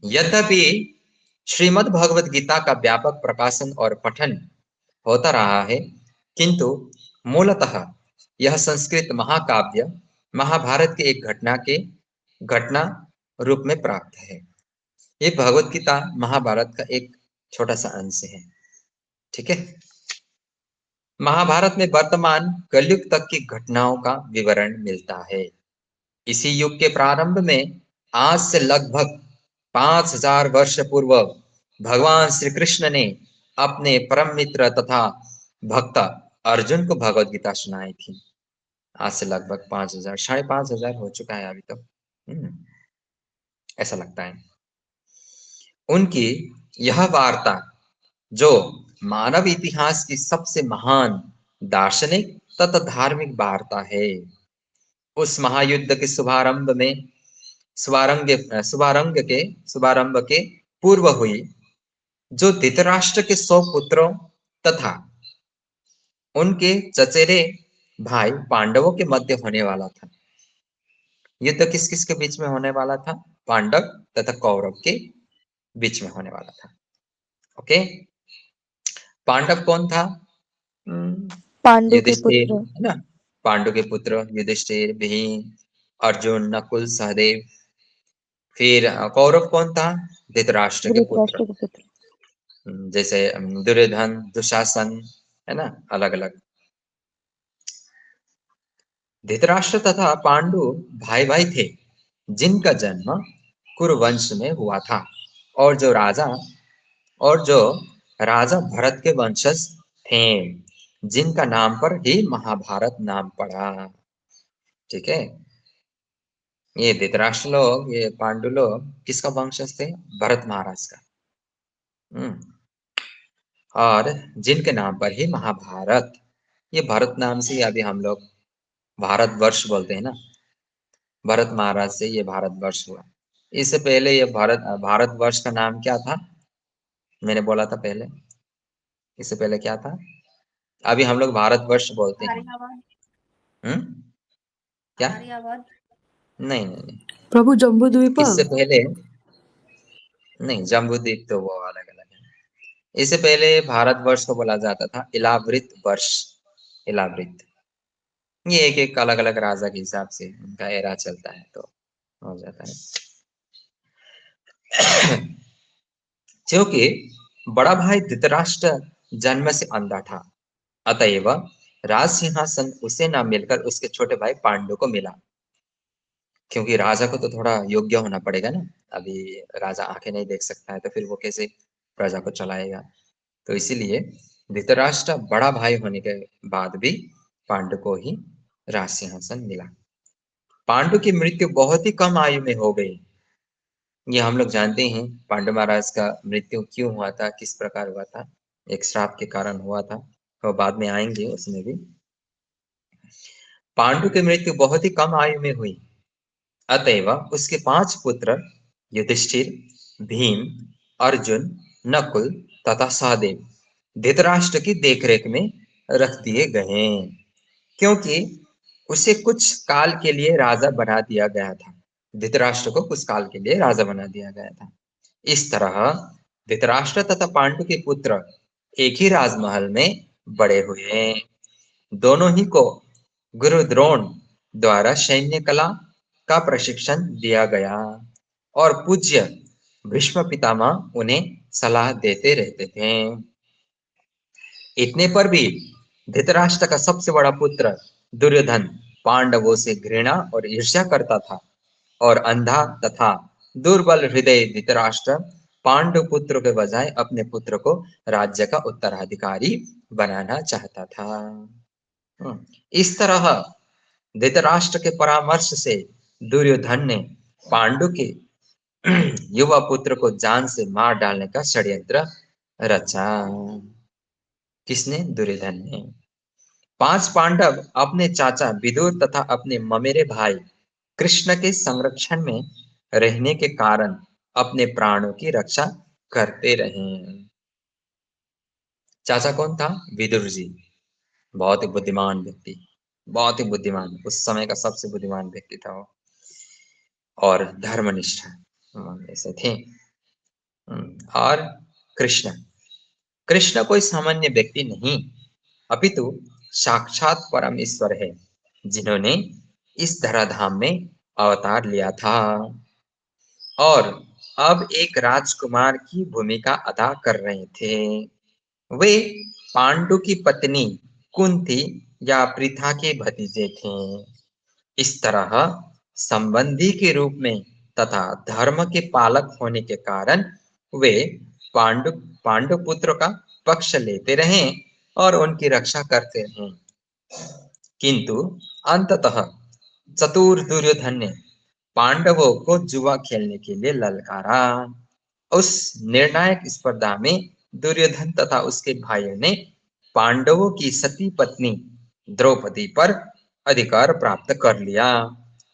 यद्यपि श्रीमद् भगवद गीता का व्यापक प्रकाशन और पठन होता रहा है, किंतु मूलतः यह संस्कृत महाकाव्य महाभारत के एक घटना रूप में प्राप्त है। ये भगवद गीता महाभारत का एक छोटा सा अंश है। ठीक है, महाभारत में वर्तमान कलयुग तक की घटनाओं का विवरण मिलता है। इसी युग के प्रारंभ में, आज से लगभग 5000 वर्ष पूर्व, भगवान श्री कृष्ण ने अपने परम मित्र तथा भक्त अर्जुन को भगवद गीता सुनाई थी। आज से लगभग 5000, 5500 हो चुका है अभी तक, ऐसा लगता है। उनकी यह वार्ता, जो मानव इतिहास की सबसे महान दार्शनिक तथा धार्मिक वार्ता है, उस महायुद्ध के शुभारंभ के पूर्व हुई, जो धृतराष्ट्र के 100 पुत्रों तथा उनके चचेरे भाई पांडवों के मध्य होने वाला था। युद्ध किस किस के बीच में होने वाला था? पांडव तथा कौरव के बीच में होने वाला था। ओके, पांडव कौन था? पांडु के युधिष्ठिर, पुत्र। है ना? पांडु के पुत्र युधिष्ठिर, भीम, अर्जुन, नकुल, सहदेव। फिर कौरव कौन था? धृतराष्ट्र के पुत्र, धृतराष्ट्र के पुत्र। जैसे दुर्योधन, दुशासन, है ना, अलग अलग। धृतराष्ट्र तथा पांडु भाई भाई थे, जिनका जन्म कुरुवंश में हुआ था, और जो राजा भरत के वंशज थे, जिनका नाम पर ही महाभारत नाम पड़ा। ठीक है, ये धृतराष्ट्र लोग, ये पांडु लोग किसका वंशज थे? भरत महाराज का। और जिनके नाम पर ही महाभारत, ये भरत नाम से अभी हम लोग भारतवर्ष बोलते हैं ना, भरत महाराज से ये भारतवर्ष हुआ। इससे पहले ये भारतवर्ष का नाम क्या था? मैंने बोला था पहले, इससे पहले क्या था? अभी हम लोग भारतवर्ष बोलते हैं। क्या? नहीं नहीं नहीं, प्रभु जम्बूद्वीप। इससे पहले नहीं, जम्बूद्वीप तो वो अलग अलग है। इससे पहले भारतवर्ष को बोला जाता था इलावृत वर्ष। इलावृत, ये एक एक अलग अलग राजा के हिसाब से उनका एरा चलता है, तो हो जाता है। क्योंकि बड़ा भाई धृतराष्ट्र जन्म से अंधा था, अतएव राज सिंहासन उसे ना मिलकर उसके छोटे भाई पांडु को मिला। क्योंकि राजा को तो थोड़ा योग्य होना पड़ेगा ना, अभी राजा आंखें नहीं देख सकता है, तो फिर वो कैसे प्रजा को चलाएगा? तो इसीलिए धृतराष्ट्र बड़ा भाई होने के बाद भी पांडु को ही राज सिंहासन मिला। पांडु की मृत्यु बहुत ही कम आयु में हो गई। ये हम लोग जानते हैं पांडु महाराज का मृत्यु क्यों हुआ था, किस प्रकार हुआ था। एक श्राप के कारण हुआ था, तो बाद में आएंगे उसमें भी। पांडु की मृत्यु बहुत ही कम आयु में हुई। अतएव उसके 5 पुत्र युधिष्ठिर, भीम, अर्जुन, नकुल तथा सहदेव धृतराष्ट्र की देखरेख में रख दिए गए, क्योंकि उसे कुछ काल के लिए राजा बना दिया गया था। धृतराष्ट्र को कुछ काल के लिए राजा बना दिया गया था। इस तरह धृतराष्ट्र तथा पांडु के पुत्र एक ही राजमहल में बड़े हुए। दोनों ही को गुरु द्रोण द्वारा सैन्य कला का प्रशिक्षण दिया गया और पूज्य भीष्म पितामह उन्हें सलाह देते रहते थे। इतने पर भी धृतराष्ट्र का सबसे बड़ा पुत्र दुर्योधन पांडवों से घृणा और ईर्ष्या करता था और अंधा तथा दुर्बल हृदय धृतराष्ट्र पांडु पुत्र के बजाय अपने पुत्र को राज्य का उत्तराधिकारी बनाना चाहता था। इस तरह धृतराष्ट्र के परामर्श से दुर्योधन ने पांडु के युवा पुत्र को जान से मार डालने का षड्यंत्र रचा। किसने? दुर्योधन ने। 5 पांडव अपने चाचा विदुर तथा अपने ममेरे भाई कृष्ण के संरक्षण में रहने के कारण अपने प्राणों की रक्षा करते रहे। चाचा कौन था? विदुर जी। बहुत ही बुद्धिमान व्यक्ति, बहुत ही बुद्धिमान, उस समय का सबसे बुद्धिमान व्यक्ति था वो, और धर्मनिष्ठ ऐसे थे। और कृष्ण, कृष्ण कोई सामान्य व्यक्ति नहीं, अपितु साक्षात परम ईश्वर है, जिन्होंने इस धराधाम में अवतार लिया था और अब एक राजकुमार की भूमिका अदा कर रहे थे। वे पांडु की पत्नी कुंती या पृथा के भतीजे थे। इस तरह संबंधी के रूप में तथा धर्म के पालक होने के कारण वे पांडु पांडु पुत्र का पक्ष लेते रहे और उनकी रक्षा करते रहे। किंतु अंततः चतुर दुर्योधन ने पांडवों को जुआ खेलने के लिए ललकारा। उस निर्णायक स्पर्धा में दुर्योधन तथा उसके भाइयों ने पांडवों की सती पत्नी द्रौपदी पर अधिकार प्राप्त कर लिया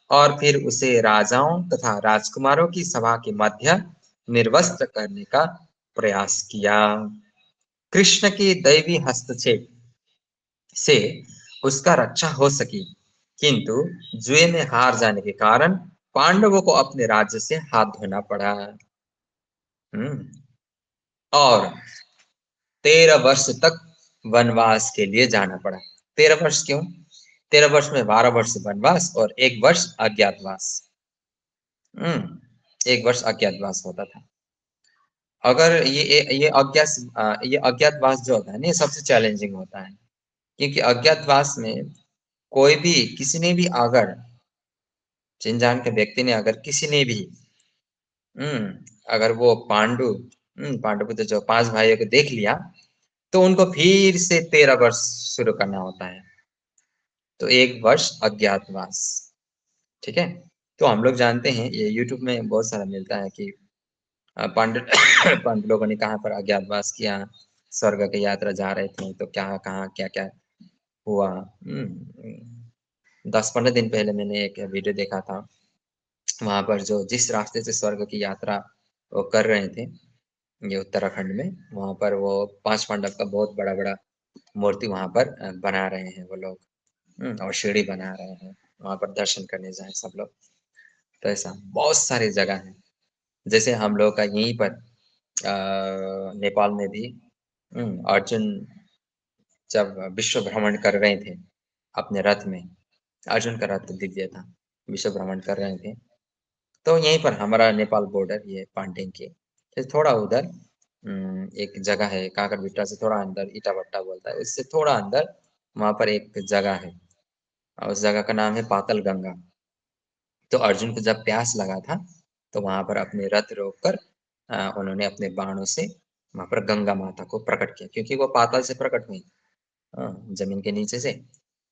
और फिर उसे राजाओं तथा राजकुमारों की सभा के मध्य निर्वस्त्र करने का प्रयास किया। कृष्ण के दैवी हस्तक्षेप से उसका रक्षा हो सकी, किंतु जुए में हार जाने के कारण पांडवों को अपने राज्य से हाथ धोना पड़ा। और 13 वर्ष तक वनवास के लिए जाना पड़ा। 13 वर्ष क्यों? 13 वर्ष में 12 वर्ष वनवास और 1 वर्ष अज्ञातवास। 1 वर्ष अज्ञातवास होता था। अगर ये अज्ञातवास जो होता है ना, ये सबसे चैलेंजिंग होता है, क्योंकि अज्ञातवास में कोई भी, किसी ने भी अगर, चिनजान के व्यक्ति ने अगर, किसी ने भी अगर वो पांडु जो 5 भाइयों को देख लिया तो उनको फिर से 13 वर्ष शुरू करना होता है। तो 1 वर्ष अज्ञातवास, ठीक है। तो हम लोग जानते हैं, ये यूट्यूब में बहुत सारा मिलता है कि पांडु लोगों ने कहाँ पर अज्ञातवास किया, स्वर्ग की यात्रा जा रहे थे तो कहाँ क्या क्या हुआ। 10-15 दिन पहले मैंने एक वीडियो देखा था, वहां पर जो जिस रास्ते से स्वर्ग की यात्रा वो कर रहे थे, ये उत्तराखंड में, वहां पर वो 5 पांडव का बहुत बड़ा बड़ा मूर्ति वहां पर बना रहे हैं वो लोग, और सीढ़ी बना रहे हैं, वहां पर दर्शन करने जाए सब लोग। तो ऐसा बहुत सारी जगह है। जैसे हम लोग का यहीं पर नेपाल में भी अर्जुन जब विश्व भ्रमण कर रहे थे अपने रथ में, अर्जुन का रथ दिव्य था, विश्व भ्रमण कर रहे थे, तो यहीं पर हमारा नेपाल बॉर्डर, ये पांडेंग के थोड़ा उधर एक जगह है, काकरबिट्टा से थोड़ा अंदर, ईटाभट्टा बोलता है, उससे थोड़ा अंदर वहां पर एक जगह है, और उस जगह का नाम है पातल गंगा। तो अर्जुन को जब प्यास लगा था तो वहां पर अपने रथ रोककर उन्होंने अपने बाणों से वहां पर गंगा माता को प्रकट किया, क्योंकि वो पाताल से प्रकट हुई, जमीन के नीचे से,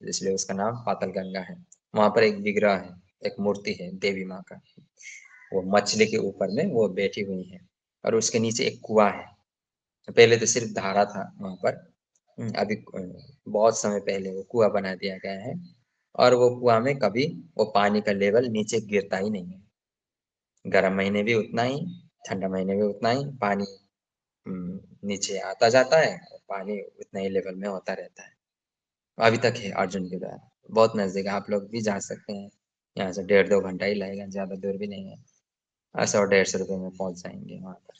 इसलिए उसका नाम पातल गंगा है। वहां पर एक विग्रह है, एक मूर्ति है देवी माँ का, वो मछली के ऊपर में वो बैठी हुई है, और उसके नीचे एक कुआं है। पहले तो सिर्फ धारा था वहां पर, अभी बहुत समय पहले वो कुआं बना दिया गया है, और वो कुआं में कभी वो पानी का लेवल नीचे गिरता ही नहीं है। गर्म महीने भी उतना ही, ठंडा महीने भी उतना ही पानी नीचे आता जाता है और पानी उतना ही लेवल में होता रहता है। अभी तक है अर्जुन के द्वारा, बहुत नजदीक है, आप लोग भी जा सकते हैं। यहाँ से 1.5-2 घंटा ही लगेगा, ज्यादा दूर भी नहीं है। 100-150 रुपये में पहुंच जाएंगे वहां पर।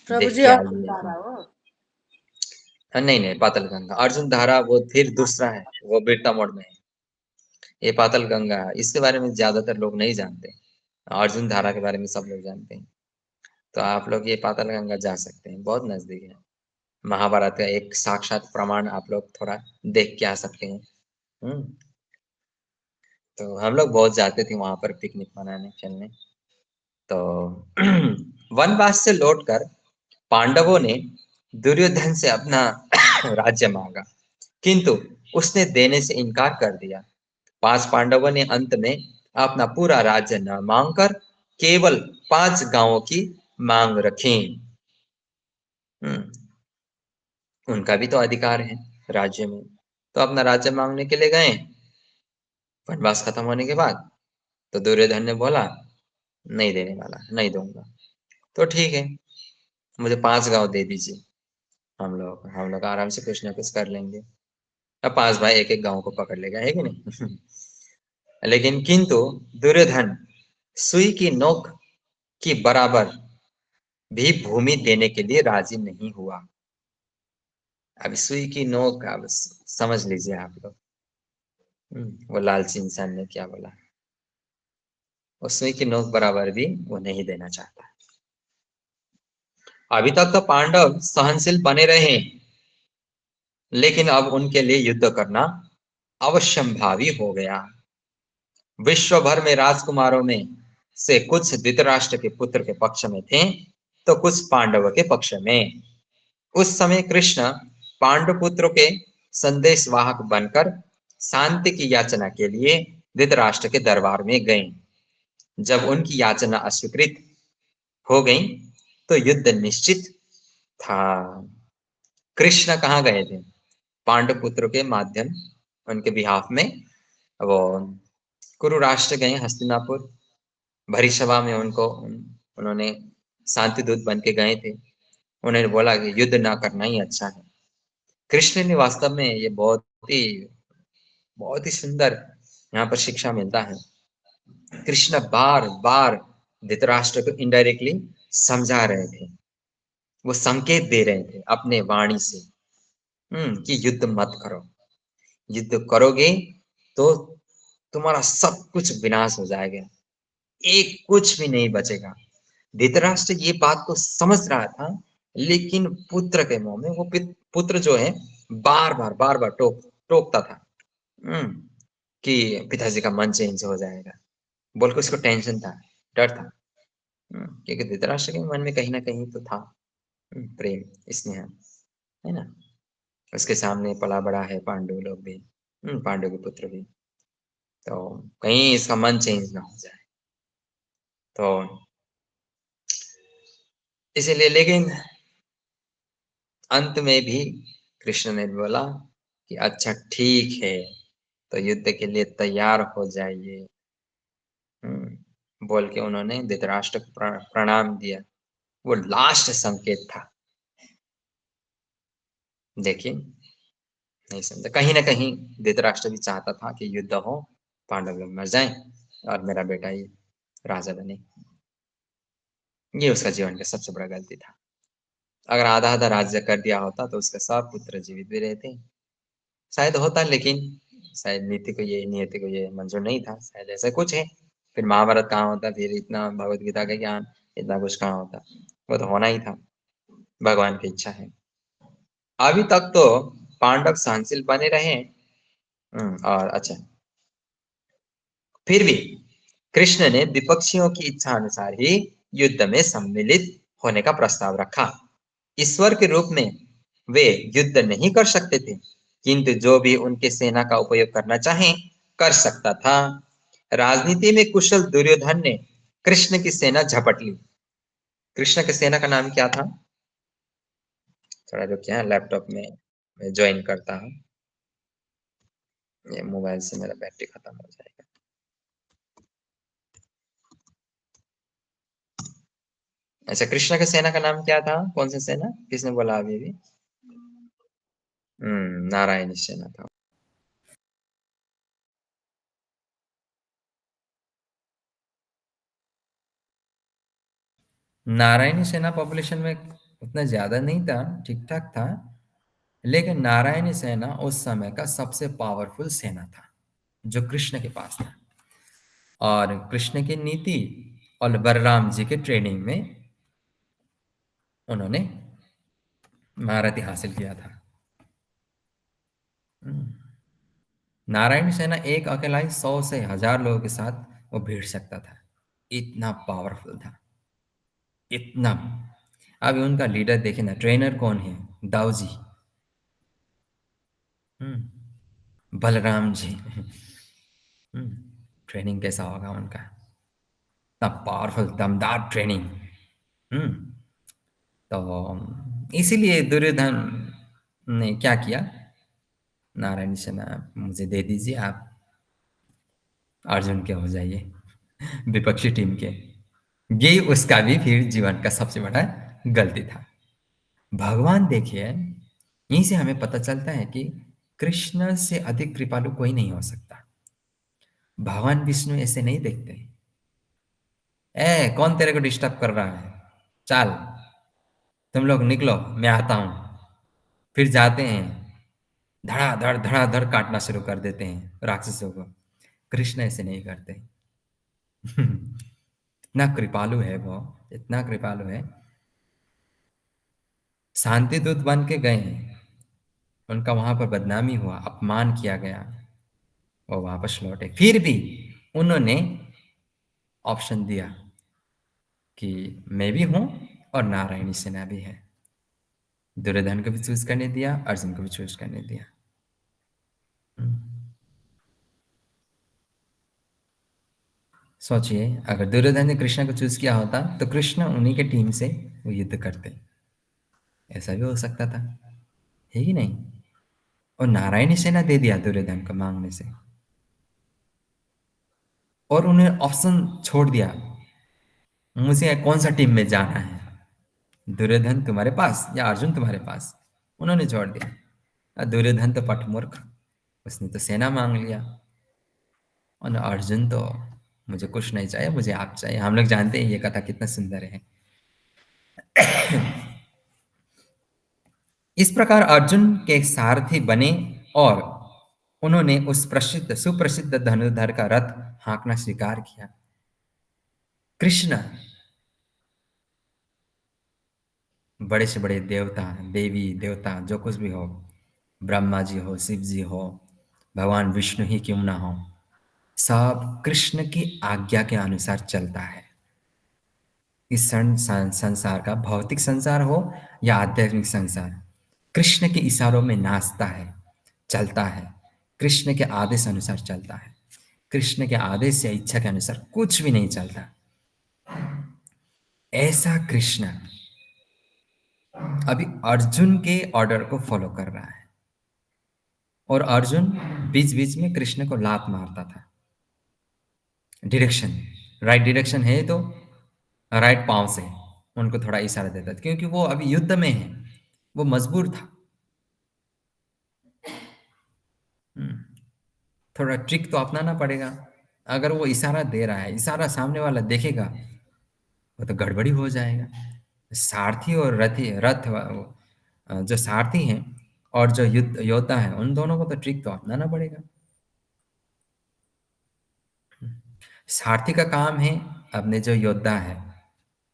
प्रभु देख जी के और आइए। बता रहा हो। हाँ, नहीं नहीं, पाताल गंगा अर्जुन धारा वो फिर दूसरा है, वो बिरता मोड़ में है। ये पाताल गंगा, इसके बारे में ज्यादातर लोग नहीं जानते। अर्जुन धारा के बारे में सब लोग जानते हैं। तो आप लोग ये पाताल गंगा जा सकते हैं, बहुत नजदीक है। महाभारत का एक साक्षात प्रमाण आप लोग थोड़ा देख के आ सकते हैं। तो हम लोग बहुत जाते थे वहां पर पिकनिक मनाने, खेलने। तो वनवास से लौटकर पांडवों ने दुर्योधन से अपना राज्य मांगा, किंतु उसने देने से इनकार कर दिया। 5 पांडवों ने अंत में अपना पूरा राज्य न मांगकर केवल 5 गांवों की मांग रखी। उनका भी तो अधिकार है राज्य में, तो अपना राज्य मांगने के लिए गए। वनवास खत्म होने के बाद तो दुर्योधन ने बोला नहीं देने वाला, नहीं दूंगा। तो ठीक है, मुझे 5 गांव दे दीजिए, हम लोग आराम से कुछ ना कुछ कर लेंगे। अब 5 भाई एक एक गांव को पकड़ लेगा, है कि नहीं? लेकिन किंतु दुर्योधन सुई की नोक की बराबर भी भूमि देने के लिए राजी नहीं हुआ। अब सुई की नोक, अब समझ लीजिए आप लोग। वो लालची इंसान ने क्या बोला, वो सुई की नोक बराबर भी वो नहीं देना चाहता। अभी तक तो पांडव सहनशील बने रहे, लेकिन अब उनके लिए युद्ध करना अवश्यंभावी हो गया। विश्व भर में राजकुमारों में से कुछ धृतराष्ट्र के पुत्र के पक्ष में थे, तो कुछ पांडव के पक्ष में। उस समय कृष्ण पांडुपुत्रों के संदेशवाहक बनकर शांति की याचना के लिए धृतराष्ट्र के दरबार में गए। जब उनकी याचना अस्वीकृत हो गई तो युद्ध निश्चित था। कृष्ण कहाँ गए थे? पांडुपुत्रों के माध्यम, उनके बिहाफ में वो कुरु राष्ट्र गए, हस्तिनापुर। भरी सभा में उन्होंने शांति दूत बन के गए थे। उन्होंने बोला कि युद्ध ना करना ही अच्छा है। कृष्ण ने वास्तव में ये बहुत ही सुंदर यहाँ पर शिक्षा मिलता है। कृष्ण बार बार धृतराष्ट्र को इनडायरेक्टली समझा रहे थे, वो संकेत दे रहे थे अपने वाणी से कि युद्ध मत करो। युद्ध करोगे तो तुम्हारा सब कुछ विनाश हो जाएगा, एक कुछ भी नहीं बचेगा। धृतराष्ट्र ये बात को समझ रहा था, लेकिन पुत्र के मुंह में वो पुत्र जो है बार बार टोकता था कि पिताजी का मन चेंज हो जाएगा, बोल के उसको टेंशन था, डर था। क्योंकि धृतराष्ट्र के मन में कहीं ना कहीं तो था प्रेम, स्नेह, है ना। उसके सामने पला बड़ा है पांडु लोग भी, पांडु के पुत्र भी, तो कहीं इसका मन चेंज ना हो जाए। तो इसीलिए, लेकिन अंत में भी कृष्ण ने बोला कि अच्छा ठीक है, तो युद्ध के लिए तैयार हो जाइए। बोल के उन्होंने धृतराष्ट्र को प्रणाम दिया। वो लास्ट संकेत था। देखिए, नहीं समझा, कहीं ना कहीं धृतराष्ट्र भी चाहता था कि युद्ध हो, पांडव लोग मर जाएं और मेरा बेटा ही राजा बने। ये उसका जीवन का सबसे बड़ा गलती था। अगर आधा आधा राज्य कर दिया होता तो उसके सब पुत्र जीवित भी रहते, शायद होता, लेकिन शायद नियति को ये मंजूर नहीं था, शायद ऐसा कुछ है। फिर महाभारत कहाँ होता, फिर इतना भगवत गीता का ज्ञान, इतना कुछ कहाँ होता। वो तो होना ही था, भगवान की इच्छा है। अभी तक तो पांडव सहनशील बने रहे। और अच्छा, फिर भी कृष्ण ने विपक्षियों की इच्छा अनुसार ही युद्ध में सम्मिलित होने का प्रस्ताव रखा। ईश्वर के रूप में वे युद्ध नहीं कर सकते थे, किंतु जो भी उनके सेना का उपयोग करना चाहे कर सकता था। राजनीति में कुशल दुर्योधन ने कृष्ण की सेना झपट ली। कृष्ण की सेना का नाम क्या था? थोड़ा रुकिए, लैपटॉप में ज्वाइन करता हूँ। ये मोबाइल से मेरा बैटरी खत्म हो जाएगा। अच्छा, कृष्ण के सेना का नाम क्या था? कौन सा सेना? किसने बोला अभी भी? नारायणी सेना था। नारायणी सेना पॉपुलेशन में उतना ज्यादा नहीं था, ठीक ठाक था, लेकिन नारायणी सेना उस समय का सबसे पावरफुल सेना था जो कृष्ण के पास था। और कृष्ण की नीति और बलराम जी के ट्रेनिंग में उन्होंने महारथी हासिल किया था। नारायण सेना एक अकेला ही 100 से 1000 लोगों के साथ वो भिड़ सकता था, इतना पावरफुल था, इतना। अब उनका लीडर देखे ना, ट्रेनर कौन है? दाऊ जी, बलराम जी। ट्रेनिंग कैसा होगा उनका? इतना पावरफुल दमदार ट्रेनिंग। तो इसीलिए दुर्योधन ने क्या किया, नारायण सेना मुझे दे दीजिए, आप अर्जुन के हो जाइए, विपक्षी टीम के। ये उसका भी फिर जीवन का सबसे बड़ा गलती था। भगवान देखिए, यहीं से हमें पता चलता है कि कृष्ण से अधिक कृपालु कोई नहीं हो सकता। भगवान विष्णु ऐसे नहीं देखते, ए कौन तेरे को डिस्टर्ब कर रहा है, चल तुम लोग निकलो, मैं आता हूं। फिर जाते हैं, धड़ाधड़ धड़ाधड़ काटना शुरू कर देते हैं राक्षसों को। कृष्ण ऐसे नहीं करते। इतना कृपालु है वो, इतना कृपालु है। शांति दूत बन के गए, उनका वहां पर बदनामी हुआ, अपमान किया गया, वो वापस लौटे। फिर भी उन्होंने ऑप्शन दिया कि मैं भी हूं और नारायणी सेना भी है। दुर्योधन को भी चूज करने दिया, अर्जुन को भी चूज करने दिया। सोचिए, अगर दुर्योधन ने कृष्ण को चूज किया होता तो कृष्ण उन्हीं के टीम से वो युद्ध करते, ऐसा भी हो सकता था, है कि नहीं? और नारायणी सेना दे दिया दुर्योधन को मांगने से, और उन्हें ऑप्शन छोड़ दिया, मुझे कौन सा टीम में जाना है, दुर्योधन तुम्हारे पास या अर्जुन तुम्हारे पास। उन्होंने छोड़ दिया। और दुर्योधन तो पटमूर्ख, उसने तो सेना मांग लिया। और अर्जुन तो मुझे कुछ नहीं चाहिए, मुझे आप चाहिए। हम लोग जानते हैं ये कथा कितना सुंदर है। इस प्रकार अर्जुन के सारथी बने और उन्होंने उस प्रसिद्ध सुप्रसिद्ध धनुर्धर का रथ हाँकना स्वीकार किया। कृष्ण बड़े से बड़े देवता, देवी देवता जो कुछ भी हो, ब्रह्मा जी हो, शिव जी हो, भगवान विष्णु ही क्यों ना हो, सब कृष्ण की आज्ञा के अनुसार चलता है। इस संसार का भौतिक संसार हो या आध्यात्मिक संसार, कृष्ण के इशारों में नाचता है, चलता है, कृष्ण के आदेश अनुसार चलता है। कृष्ण के आदेश या इच्छा के अनुसार कुछ भी नहीं चलता। ऐसा कृष्ण अभी अर्जुन के ऑर्डर को फॉलो कर रहा है, और अर्जुन बीच बीच में कृष्ण को लात मारता था। डायरेक्शन, राइट डायरेक्शन है तो राइट पांव से उनको थोड़ा इशारा देता था, क्योंकि वो अभी युद्ध में है, वो मजबूर था। थोड़ा ट्रिक तो अपनाना पड़ेगा। अगर वो इशारा दे रहा है, इशारा सामने वाला देखेगा, वो तो गड़बड़ी हो जाएगा। सारथी और रथ जो सारथी हैं और जो युद्ध योद्धा है, उन दोनों को तो ट्रिक तो अपनाना पड़ेगा। सारथी का काम है अपने जो योद्धा है,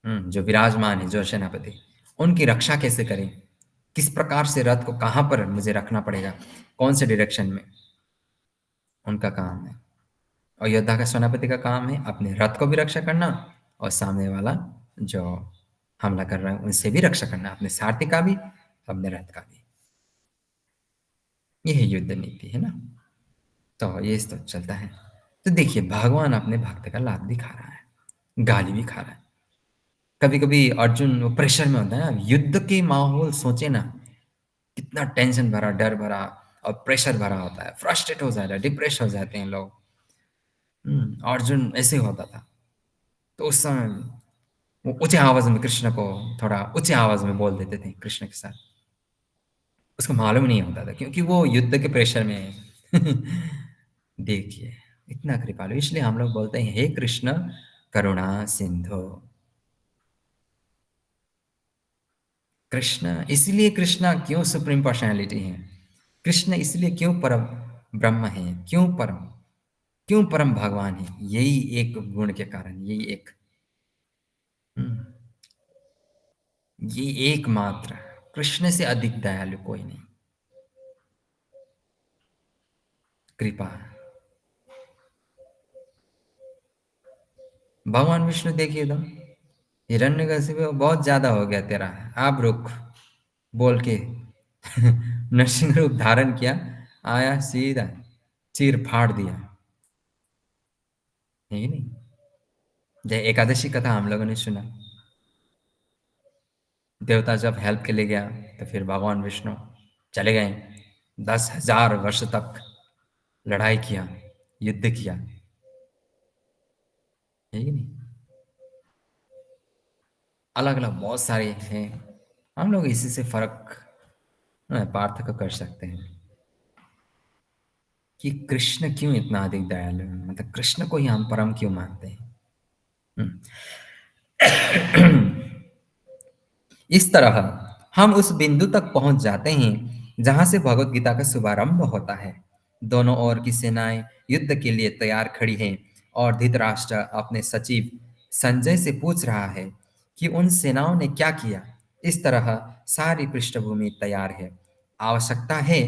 जो विराजमान है, जो सेनापति, उनकी रक्षा कैसे करें, किस प्रकार से रथ को कहाँ पर मुझे रखना पड़ेगा, कौन से डायरेक्शन में, उनका काम है। और योद्धा का सेनापति का काम है अपने रथ को भी रक्षा करना और सामने वाला जो हमला कर रहा है उनसे भी रक्षा करना, अपने सारथी का भी, अपने रथ का भी। यही युद्ध नीति है ना। तो ये तो चलता है। तो देखिए, भगवान अपने भक्त का लाभ भी खा रहा है, गाली भी खा रहा है। कभी कभी अर्जुन वो प्रेशर में होता है ना, युद्ध के माहौल सोचे ना, कितना टेंशन भरा, डर भरा, और प्रेशर भरा होता है, फ्रस्ट्रेट हो जाता है, डिप्रेस हो जाते हैं लोग। अर्जुन ऐसे होता था। तो उस समय वो ऊंचे आवाज में कृष्ण को थोड़ा ऊंचे आवाज में बोल देते थे कृष्ण के साथ। उसको मालूम नहीं होता था क्योंकि वो युद्ध के प्रेशर में है। देखिए इतना कृपालु, इसलिए हम लोग बोलते हैं हे कृष्ण करुणा सिंधु। कृष्ण इसलिए कृष्ण क्यों सुप्रीम पर्सनालिटी है, कृष्ण इसलिए क्यों परम ब्रह्म है, क्यों परम भगवान है, यही एक गुण के कारण, यही एक ये एकमात्र, कृष्ण से अधिक दयालु कोई नहीं। कृपा भगवान विष्णु देखिए तो हिरण्यकशिपु बहुत ज्यादा हो गया तेरा, आप रुक बोल के नरसिंह रूप धारण किया, आया सीधा चीर फाड़ दिया, है कि नहीं। जय एकादशी कथा हम लोगों ने सुना, देवता जब हेल्प के लिए गया तो फिर भगवान विष्णु चले गए, 10,000 वर्ष तक लड़ाई किया, युद्ध किया, है कि नहीं। अलग अलग बहुत सारे हैं, हम लोग इसी से फर्क पार्थक्य कर सकते हैं कि कृष्ण क्यों इतना अधिक दयालु है, मतलब कृष्ण को ही हम परम क्यों मानते हैं। इस तरह हम उस बिंदु तक पहुंच जाते हैं जहां से भगवत गीता का शुभारंभ होता है। दोनों ओर की सेनाएं युद्ध के लिए तैयार खड़ी हैं और धृतराष्ट्र अपने सचिव संजय से पूछ रहा है कि उन सेनाओं ने क्या किया। इस तरह सारी पृष्ठभूमि तैयार है, आवश्यकता है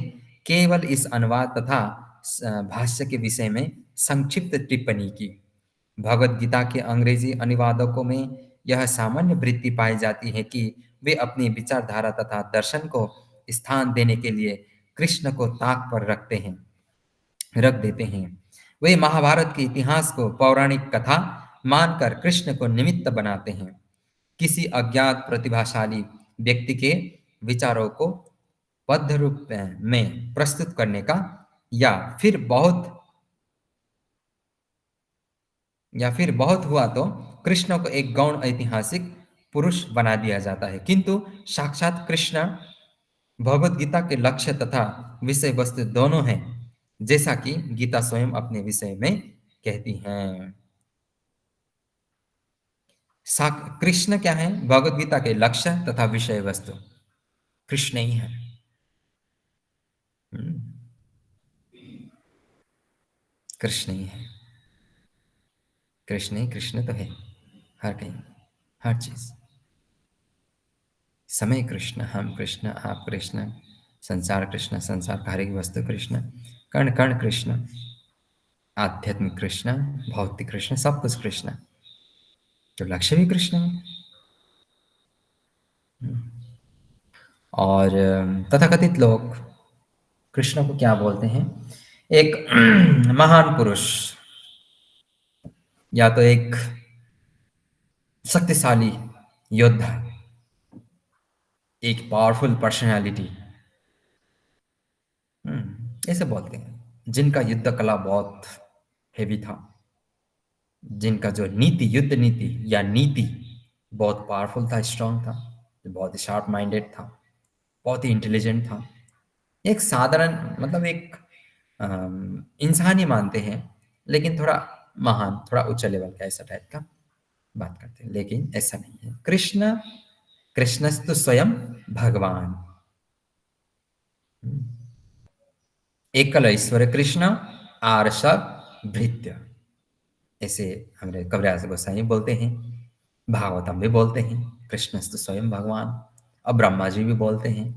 केवल इस अनुवाद तथा भाष्य के विषय में संक्षिप्त टिप्पणी की। भगवत गीता के अंग्रेजी अनुवादकों में यह सामान्य वृत्ति पाई जाती है कि वे अपनी विचारधारा तथा दर्शन को स्थान देने के लिए कृष्ण को ताक पर रख देते हैं। वे महाभारत के इतिहास को पौराणिक कथा मानकर कृष्ण को निमित्त बनाते हैं, किसी अज्ञात प्रतिभाशाली व्यक्ति के विचारों को बद्ध रूप में प्रस्तुत करने का, या फिर बहुत हुआ तो कृष्ण को एक गौण ऐतिहासिक पुरुष बना दिया जाता है। किंतु साक्षात कृष्ण भगवत गीता के लक्ष्य तथा विषय वस्तु दोनों हैं, जैसा कि गीता स्वयं अपने विषय में कहती है। कृष्ण क्या है, भगवत गीता के लक्ष्य तथा विषय वस्तु कृष्ण ही है। कृष्ण ही है, कृष्ण ही कृष्ण तो है, हर कहीं हर चीज। समय कृष्ण, हम कृष्ण, आप कृष्ण, संसार कृष्ण, संसार कार्य की वस्तु कृष्ण, कण कण कृष्ण, आध्यात्मिक कृष्ण, भौतिक कृष्ण, सब कुछ कृष्ण, तो लक्ष्य भी कृष्ण है। और तथाकथित लोग कृष्ण को क्या बोलते हैं, एक महान पुरुष, या तो एक शक्तिशाली योद्धा, एक पावरफुल पर्सनालिटी, ऐसे बोलते हैं, जिनका युद्ध कला बहुत हेवी था, जिनका जो युद्ध नीति या नीति बहुत पावरफुल था, स्ट्रांग था, बहुत ही शार्प माइंडेड था, बहुत ही इंटेलिजेंट था। एक साधारण मतलब एक इंसान ही मानते हैं, लेकिन थोड़ा महान, थोड़ा उच्च लेवल का ऐसा टाइप का बात करते हैं, लेकिन ऐसा नहीं है। कृष्णस्तु स्वयं भगवान, एकल ईश्वर कृष्ण आर्ष भृत्य, ऐसे हमारे कविराज गोसाई बोलते हैं, भागवतम भी बोलते हैं कृष्णस्तु स्वयं भगवान, और ब्रह्मा जी भी बोलते हैं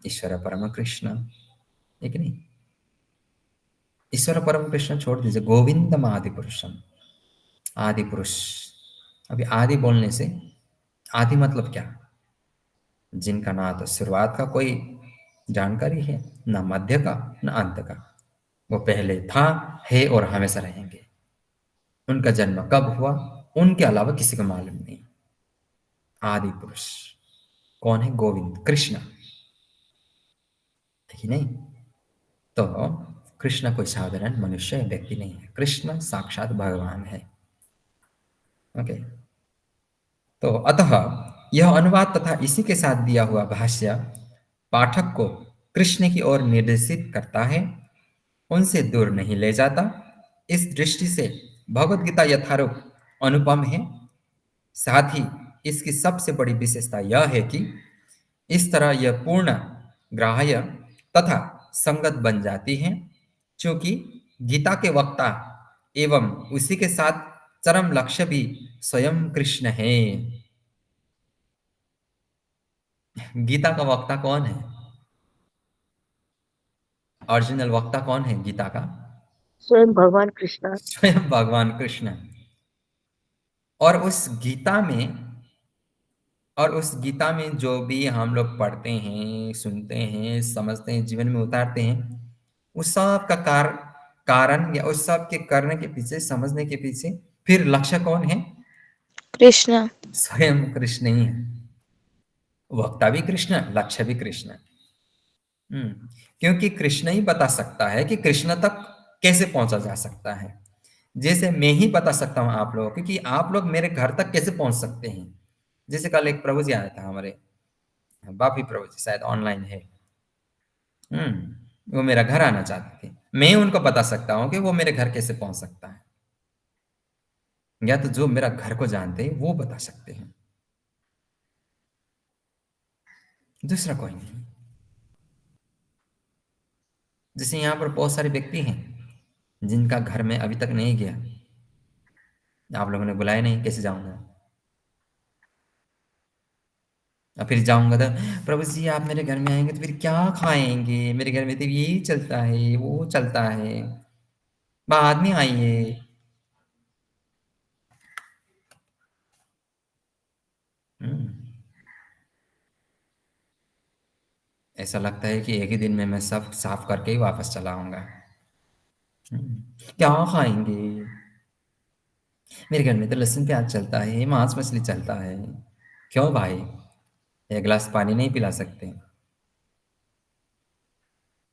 ईश्वर परम कृष्ण, एक नहीं। ईश्वर परम कृष्ण छोड़ दीजिए, गोविंदम आदि पुरुषम, आदि पुरुष। अभी आदि बोलने से आदि मतलब क्या, जिनका ना तो शुरुआत का कोई जानकारी है, ना मध्य का, ना अंत का, वो पहले था, है और हमेशा रहेंगे। उनका जन्म कब हुआ उनके अलावा किसी को मालूम नहीं। आदि पुरुष कौन है, गोविंद कृष्ण, है कि नहीं? तो कृष्ण कोई साधारण मनुष्य व्यक्ति नहीं है, कृष्ण साक्षात भगवान है। ओके, तो अतः यह अनुवाद तथा इसी के साथ दिया हुआ भाष्य पाठक को कृष्ण की ओर निर्देशित करता है, उनसे दूर नहीं ले जाता। इस दृष्टि से भगवत गीता यथारूप अनुपम है। साथ ही इसकी सबसे बड़ी विशेषता यह है कि इस तरह यह पूर्ण ग्राह्य तथा संगत बन जाती है, क्योंकि गीता के वक्ता एवं उसी के साथ चरम लक्ष्य भी स्वयं कृष्ण है। गीता का वक्ता कौन है? ओरिजिनल वक्ता कौन है गीता का? स्वयं भगवान कृष्ण। स्वयं भगवान कृष्ण। और उस गीता में जो भी हम लोग पढ़ते हैं, सुनते हैं, समझते हैं, जीवन में उतारते हैं, उस सब का कारण या उस सब के करने के पीछे, समझने के पीछे फिर लक्ष्य कौन है? कृष्ण। स्वयं कृष्ण ही है। वक्ता भी कृष्ण, लक्ष्य भी कृष्ण। क्योंकि कृष्ण ही बता सकता है कि कृष्ण तक कैसे पहुंचा जा सकता है। जैसे मैं ही बता सकता हूं आप लोगों को कि आप लोग मेरे घर तक कैसे पहुंच सकते हैं। जैसे कल एक प्रभु जी आया था, हमारे बापी प्रभु जी, शायद ऑनलाइन है। वो मेरा घर आना चाहते थे। मैं उनको बता सकता हूं कि वो मेरे घर कैसे पहुंच सकता है, या तो जो मेरा घर को जानते हैं वो बता सकते हैं, दूसरा कोई नहीं। जैसे यहाँ पर बहुत सारे व्यक्ति हैं जिनका घर में अभी तक नहीं गया, आप लोगों ने बुलाया नहीं, कैसे जाऊंगा? और फिर जाऊंगा तो प्रभु जी आप मेरे घर में आएंगे तो फिर क्या खाएंगे? मेरे घर में तो ये चलता है, वो चलता है, बाद में आइए। ऐसा लगता है कि एक ही दिन में मैं सब साफ करके ही वापस चला आऊंगा। क्या खाएंगे? मेरे घर में तो लहसुन प्याज चलता है, मांस मछली चलता है। क्यों भाई, एक गिलास पानी नहीं पिला सकते?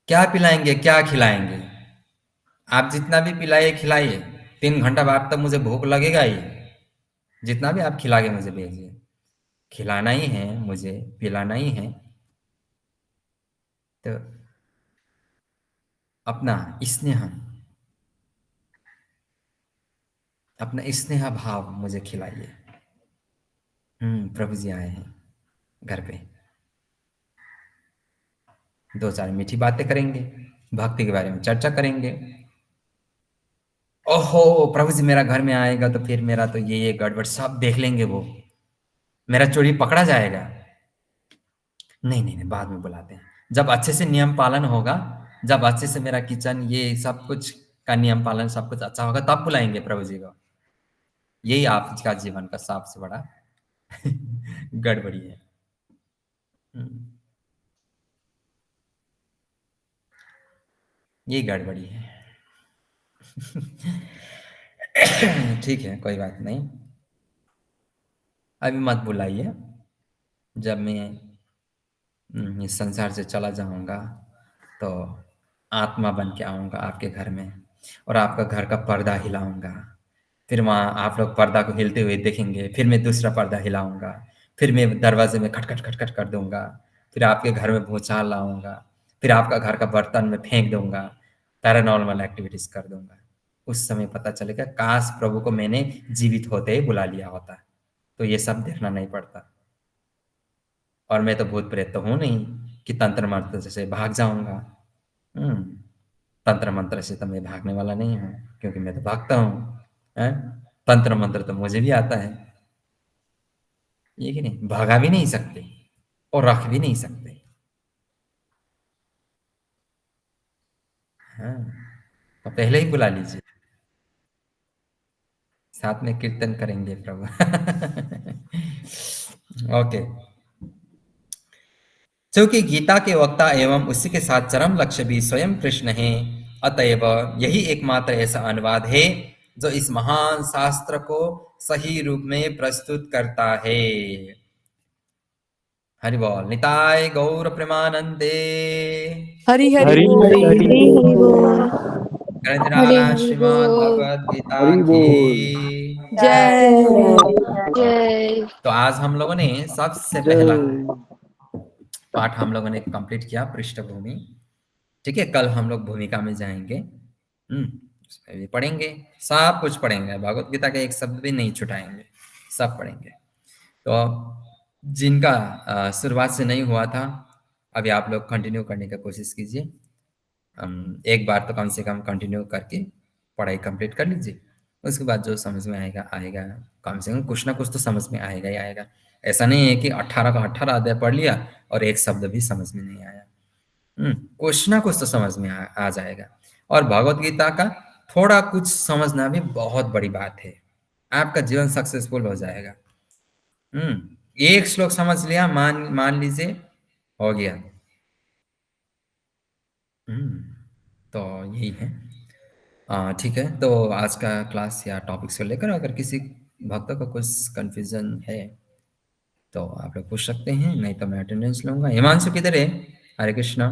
क्या पिलाएंगे, क्या खिलाएंगे? आप जितना भी पिलाइए खिलाइए, 3 घंटा बाद तक मुझे भूख लगेगा ही। जितना भी आप खिला के मुझे भेजिए, खिलाना ही है मुझे, पिलाना ही है। तो अपना स्नेह भाव मुझे खिलाइए। प्रभु जी आए हैं घर पे, 2-4 मीठी बातें करेंगे, भक्ति के बारे में चर्चा करेंगे। ओहो प्रभु जी मेरा घर में आएगा तो फिर मेरा तो ये गड़बड़ सब देख लेंगे, वो मेरा चोरी पकड़ा जाएगा। नहीं नहीं नहीं, बाद में बुलाते हैं, जब अच्छे से नियम पालन होगा, जब अच्छे से मेरा किचन ये सब कुछ का नियम पालन सब कुछ अच्छा होगा, तब बुलाएंगे प्रभु जी को। यही आपका जीवन का सबसे बड़ा गड़बड़ी है। ये गड़बड़ी है। ठीक है, कोई बात नहीं, अभी मत बुलाइए। जब मैं इस संसार से चला जाऊंगा तो आत्मा बन के आऊंगा आपके घर में, और आपका घर का पर्दा हिलाऊंगा। फिर वहाँ आप लोग पर्दा को हिलते हुए देखेंगे, फिर मैं दूसरा पर्दा हिलाऊंगा, फिर मैं दरवाजे में खटखट खटखट कर दूंगा, फिर आपके घर में भूचाल लाऊंगा, फिर आपका घर का बर्तन में फेंक दूंगा, पैरानॉर्मल एक्टिविटीज कर दूंगा। उस समय पता चलेगा काश प्रभु को मैंने जीवित होते ही बुला लिया होता, तो ये सब देखना नहीं पड़ता। और मैं तो भूत प्रेत तो हूं नहीं कि तंत्र मंत्र से भाग जाऊंगा। तंत्र मंत्र से तो मैं भागने वाला नहीं हूँ, क्योंकि मैं तो भागता हूँ। तंत्र मंत्र तो मुझे भी आता है, ये कि नहीं? भागा भी नहीं सकते और रख भी नहीं सकते। हाँ, तो पहले ही बुला लीजिए, साथ में कीर्तन करेंगे प्रभु। ओके, क्योंकि गीता के वक्ता एवं उसी के साथ चरम लक्ष्य भी स्वयं कृष्ण है, अतएव यही एकमात्र ऐसा अनुवाद है जो इस महान शास्त्र को सही रूप में प्रस्तुत करता है। हरि बोल। निताय गौर प्रेमानंदे। हरि हरि हरि बोल। हरि हरि हरि बोल। ग्रंथराज हरि श्रीमद् बोल। भगवद गीता हरि की। बोल। जय। जय। तो आज हम लोगों ने सबसे पहला जय। पाठ हम लोगों ने कंप्लीट किया, पृष्ठभूमि। ठीक है, कल हम लोग भूमिका में जाएंगे। उसमें भी पढ़ेंगे, सब कुछ पढ़ेंगे, भगवत गीता का एक शब्द भी नहीं छुटाएंगे, सब पढ़ेंगे। तो जिनका शुरुआत से नहीं हुआ था, अभी आप लोग कंटिन्यू करने का कोशिश कीजिए। एक बार तो कम से कम कंटिन्यू करके पढ़ाई कंप्लीट कर लीजिए। उसके बाद जो समझ में आएगा आएगा, कम से कम कुछ ना कुछ तो समझ में आएगा ही आएगा। ऐसा नहीं है कि 18 का 18 अध्याय पढ़ लिया और एक शब्द भी समझ में नहीं आया। कुछ ना कुछ तो समझ में आ जाएगा। और भगवत गीता का थोड़ा कुछ समझना भी बहुत बड़ी बात है, आपका जीवन सक्सेसफुल हो जाएगा। एक श्लोक समझ लिया, मान लीजिए हो गया। तो यही है। ठीक है, तो आज का क्लास या टॉपिक्स को लेकर अगर किसी भक्त को कुछ कंफ्यूजन है तो आप लोग पूछ सकते हैं, नहीं तो मैं अटेंडेंस लूंगा। हिमांशु किधर है? हरे कृष्णा।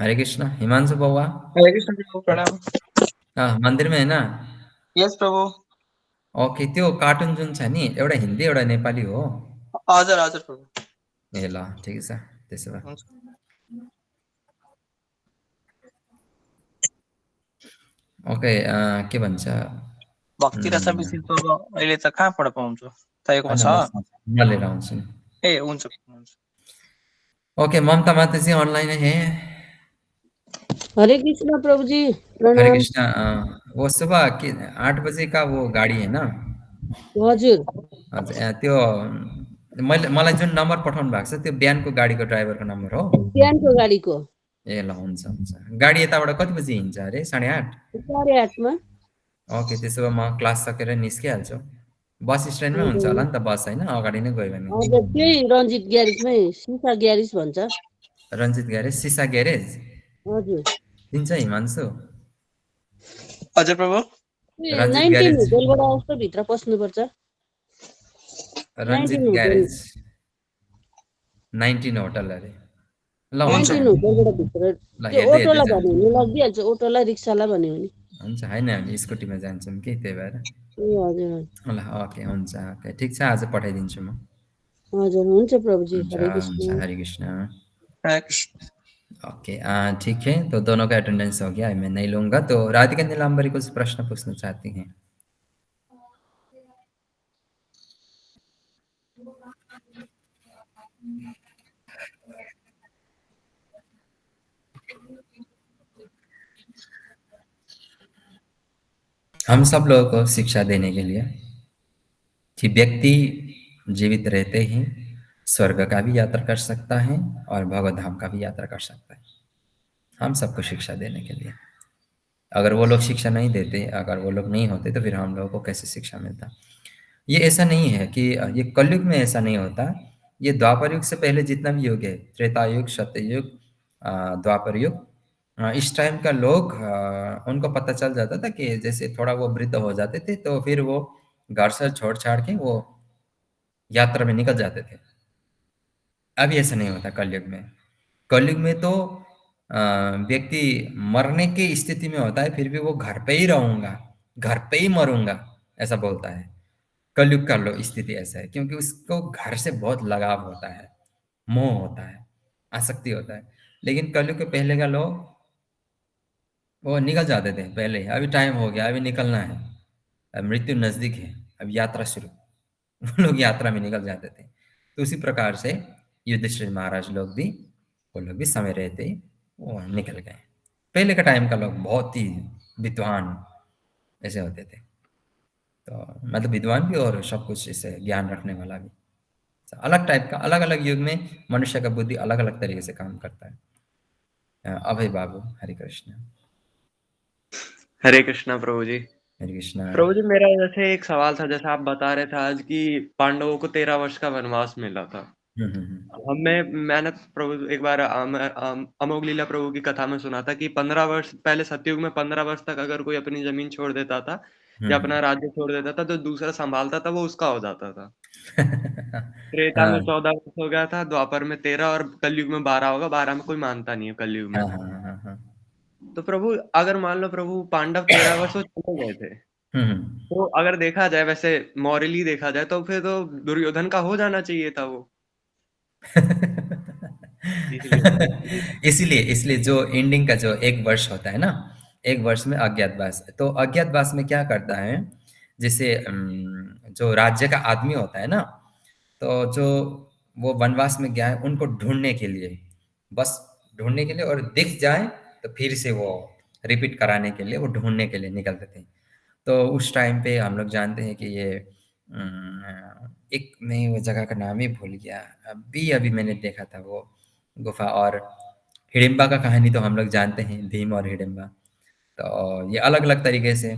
हरे कृष्णा, हिमांशु बउआ। हरे कृष्ण प्रभु प्रणाम। हाँ, मंदिर में है ना? यस प्रभु। ओके, त्यो कार्टुन जुन छ नि, एउटा हिन्दी एउटा नेपाली हो। हजुर हजुर प्रभु। ए ल, ठिकै छ त्यसो भए। हुन्छ। ओके, के भन्छ? भक्ति रस विषय त अब अहिले त कहाँबाट पाउँछु, तपाईँकोमा होइन, छ? म लिएर आउँछु नि। ए हुन्छ हुन्छ। ओके, ममता माता जी ऑनलाइन है? हरे कृष्ण प्रभु जी, हरे प्रणाम। कृष्णा। वो सुबह 8 बजे का वो गाडी है ना? हजुर। हजुर, त्यो मलाई जुन नम्बर पठाउनु भएको छ त्यो बिहानको गाडीको ड्राइभरको नम्बर हो? बिहानको गाडीको। ए ल, हुन्छ हुन्छ। गाडी यताबाट कति बजी हिँड्छ अरे? 8:30? 8:30 मा। ओके, त्यसो भए म क्लास सकेर निस्किहाल्छु। बस स्ट्यान्डमै हुन्छ होला नि त बस, होइन? अगाडि नै गयो भने। हजुर, त्यही रञ्जित ग्यारेजमै, सिसा ग्यारेज भन्छ। रञ्जित ग्यारेज, सिसा ग्यारेज हजुर। चिन्छ हिमांशु? हजुर प्रभु। रञ्जित 19 ग्यारेज, होटलबाट जस्तो भित्र पस्नुपर्छ। रञ्जित 19 होटल। ग्यारेज 19 होटल अरे। ल हुन्छ 19 होटलबाट भित्र। ल, त्यो हेर्दै अटोलाई जानु। भन्यो भने लगिहाल्छ, अटोलाई रिक्सालाई भन्यो भने। हुन्छ, होइन हामी स्कुटीमा जान्छौँ कि, त्यही भएर। ए हजुर ल ओके, हुन्छ। ओके, ठिक छ, आज पठाइदिन्छु म। हजुर, हुन्छ प्रभुजी। हुन्छ हरे हुन्छ, कृष्ण। हरे कृष्ण। हरे कृष्ण। ओके, ठीक है, तो दोनों का अटेंडेंस हो गया, मैं नहीं लूंगा। तो राधिका नीलांबरी कुछ प्रश्न पूछना चाहती हैं? हम सब लोगों को शिक्षा देने के लिए कि व्यक्ति जीवित रहते ही स्वर्ग का भी यात्रा कर सकता है और भगवत धाम का भी यात्रा कर सकता है। हम सबको शिक्षा देने के लिए। अगर वो लोग शिक्षा नहीं देते, अगर वो लोग नहीं होते, तो फिर हम लोगों को कैसे शिक्षा मिलता? ये ऐसा नहीं है कि ये कलयुग में ऐसा नहीं होता। ये द्वापर युग से पहले जितना भी युग है, त्रेता युग, सत्ययुग, द्वापर युग, इस टाइम का लोग, उनको पता चल जाता था कि जैसे थोड़ा वो वृद्ध हो जाते थे तो फिर वो घर से छोड़ छाड़ के वो यात्रा में निकल जाते थे। अभी ऐसा नहीं होता कलयुग में। कलयुग में तो व्यक्ति मरने की स्थिति में होता है, फिर भी वो घर पे ही रहूंगा, घर पे ही मरूंगा, ऐसा बोलता है। कलयुग का स्थिति ऐसा है, क्योंकि उसको घर से बहुत लगाव होता है, मोह होता है, आसक्ति होता है। लेकिन कलयुग के पहले का लोग वो निकल जाते थे पहले ही, अभी टाइम हो गया, अभी निकलना है, अब मृत्यु नजदीक है, अब यात्रा शुरू। वो लोग यात्रा में निकल जाते थे। तो उसी प्रकार से युधिष्ठिर महाराज लोग भी, वो लोग भी समय रहते ही वो निकल गए। पहले का टाइम का लोग बहुत ही विद्वान ऐसे होते थे, तो मतलब विद्वान भी और सब कुछ इसे ज्ञान रखने वाला भी। अलग टाइप का, अलग अलग युग में मनुष्य का बुद्धि अलग अलग तरीके से काम करता है। अभय बाबू, हरे कृष्ण। हरे कृष्णा प्रभु जी। हरे कृष्ण। प्रभु जी, मेरा जैसे एक सवाल था, जैसे आप बता रहे थे आज कि पांडवों को 13 वर्ष का वनवास मिला था। मैंने प्रभु एक बार अमोघ लीला प्रभु की कथा में सुना था कि 15 वर्ष पहले सतयुग में 15 वर्ष तक अगर कोई अपनी जमीन छोड़ देता था या अपना राज्य छोड़ देता था तो दूसरा संभालता था, वो उसका हो जाता था। त्रेता में हाँ 14 वर्ष हो गया था, द्वापर में 13 और कलयुग में 12 होगा। 12 में कोई मानता नहीं है कलयुग में। हाँ हाँ हाँ हाँ। तो प्रभु अगर मान लो प्रभु पांडव 13 वर्ष वो चले गए थे, हम्म। तो अगर देखा जाए वैसे मॉरली देखा जाए तो फिर तो दुर्योधन का हो जाना चाहिए था वो। इसलिए इसलिए इसलिए जो एंडिंग का जो एक वर्ष होता है ना, एक वर्ष में अज्ञातवास, तो अज्ञातवास में क्या करता है, जैसे जो राज्य का आदमी होता है ना, तो जो वो वनवास में गया है उनको ढूंढने के लिए, बस ढूंढने के लिए, और दिख जाए तो फिर से वो रिपीट कराने के लिए वो ढूंढने के लिए निकलते थे। तो उस टाइम पे हम लोग जानते हैं कि ये एक, मैं वो जगह का नाम ही भूल गया, अभी अभी मैंने देखा था वो गुफा। और हिडिंबा का कहानी तो हम लोग जानते हैं, भीम और हिडिंबा। तो ये अलग अलग तरीके से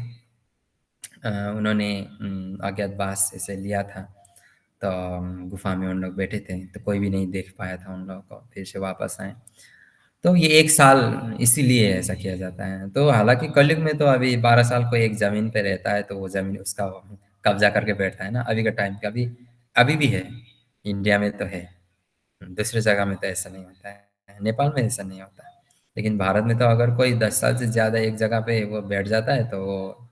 उन्होंने अज्ञातवास ऐसे लिया था। तो गुफा में उन लोग बैठे थे, तो कोई भी नहीं देख पाया था उन लोगों को, फिर से वापस आए। तो ये 1 साल इसीलिए ऐसा किया जाता है। तो हालाँकि कलयुग में तो अभी 12 साल कोई एक ज़मीन पे रहता है तो वो ज़मीन उसका कब्ज़ा करके बैठता है ना, अभी का टाइम पे, अभी अभी भी है, इंडिया में तो है। दूसरी जगह में तो ऐसा नहीं होता है, नेपाल में ऐसा नहीं होता है। लेकिन भारत में तो अगर कोई 10 साल से ज़्यादा एक जगह पे वो बैठ जाता है तो वो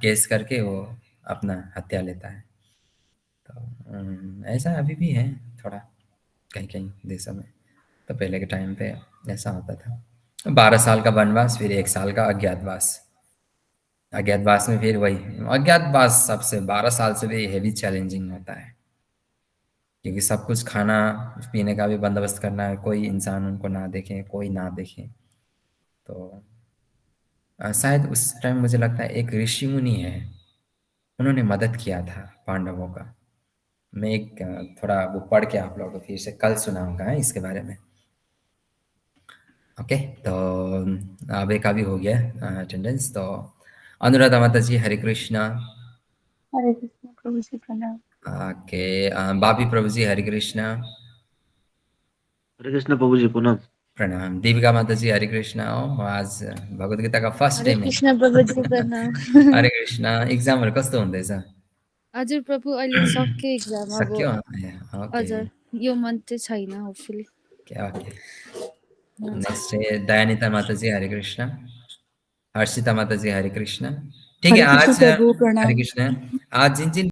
केस करके वो अपना हत्या लेता है। तो ऐसा अभी भी है थोड़ा, कहीं-कहीं देशों में। तो पहले के टाइम पे ऐसा होता था। 12 साल का वनवास, फिर 1 साल का अज्ञातवास। अज्ञातवास में फिर वही, अज्ञातवास सबसे 12 साल से भी हेवी चैलेंजिंग होता है, क्योंकि सब कुछ खाना पीने का भी बंदोबस्त करना है, कोई इंसान उनको ना देखे, कोई ना देखे। तो शायद उस टाइम मुझे लगता है एक ऋषि मुनि है, उन्होंने मदद किया था पांडवों का। मैं एक थोड़ा वो पढ़ के आप लोगों को फिर से कल सुनाऊंगा इसके बारे में। ओके, तो अबे का भी हो गया अटेंडेंस। तो अनुराधा माता जी हरे कृष्णा। हरे कृष्ण प्रभु जी प्रणाम। ओके, बाबी प्रभु जी हरे कृष्णा। हरे कृष्ण प्रभु जी पुनः प्रणाम। दीपिका माता जी हरे कृष्णा। आज भगवत गीता का फर्स्ट हरे डे में कृष्ण प्रभु जी प्रणाम। हरे कृष्णा। इक्जामहरू कस्तो हुँदैछ? हजुर प्रभु अहिले सक्यो एक्जाम। अब सक्यो? ओके हजुर यो मन्थ चाहिँ छैन होपफुली। ओके। नेक्स्ट है दयानिता माता जी हरे कृष्णा। हर्षिता माता जी हरे कृष्णा। ठीक है, हरे कृष्ण आज प्रभु हरे प्रणाम। कृष्णा। आज जिन जिन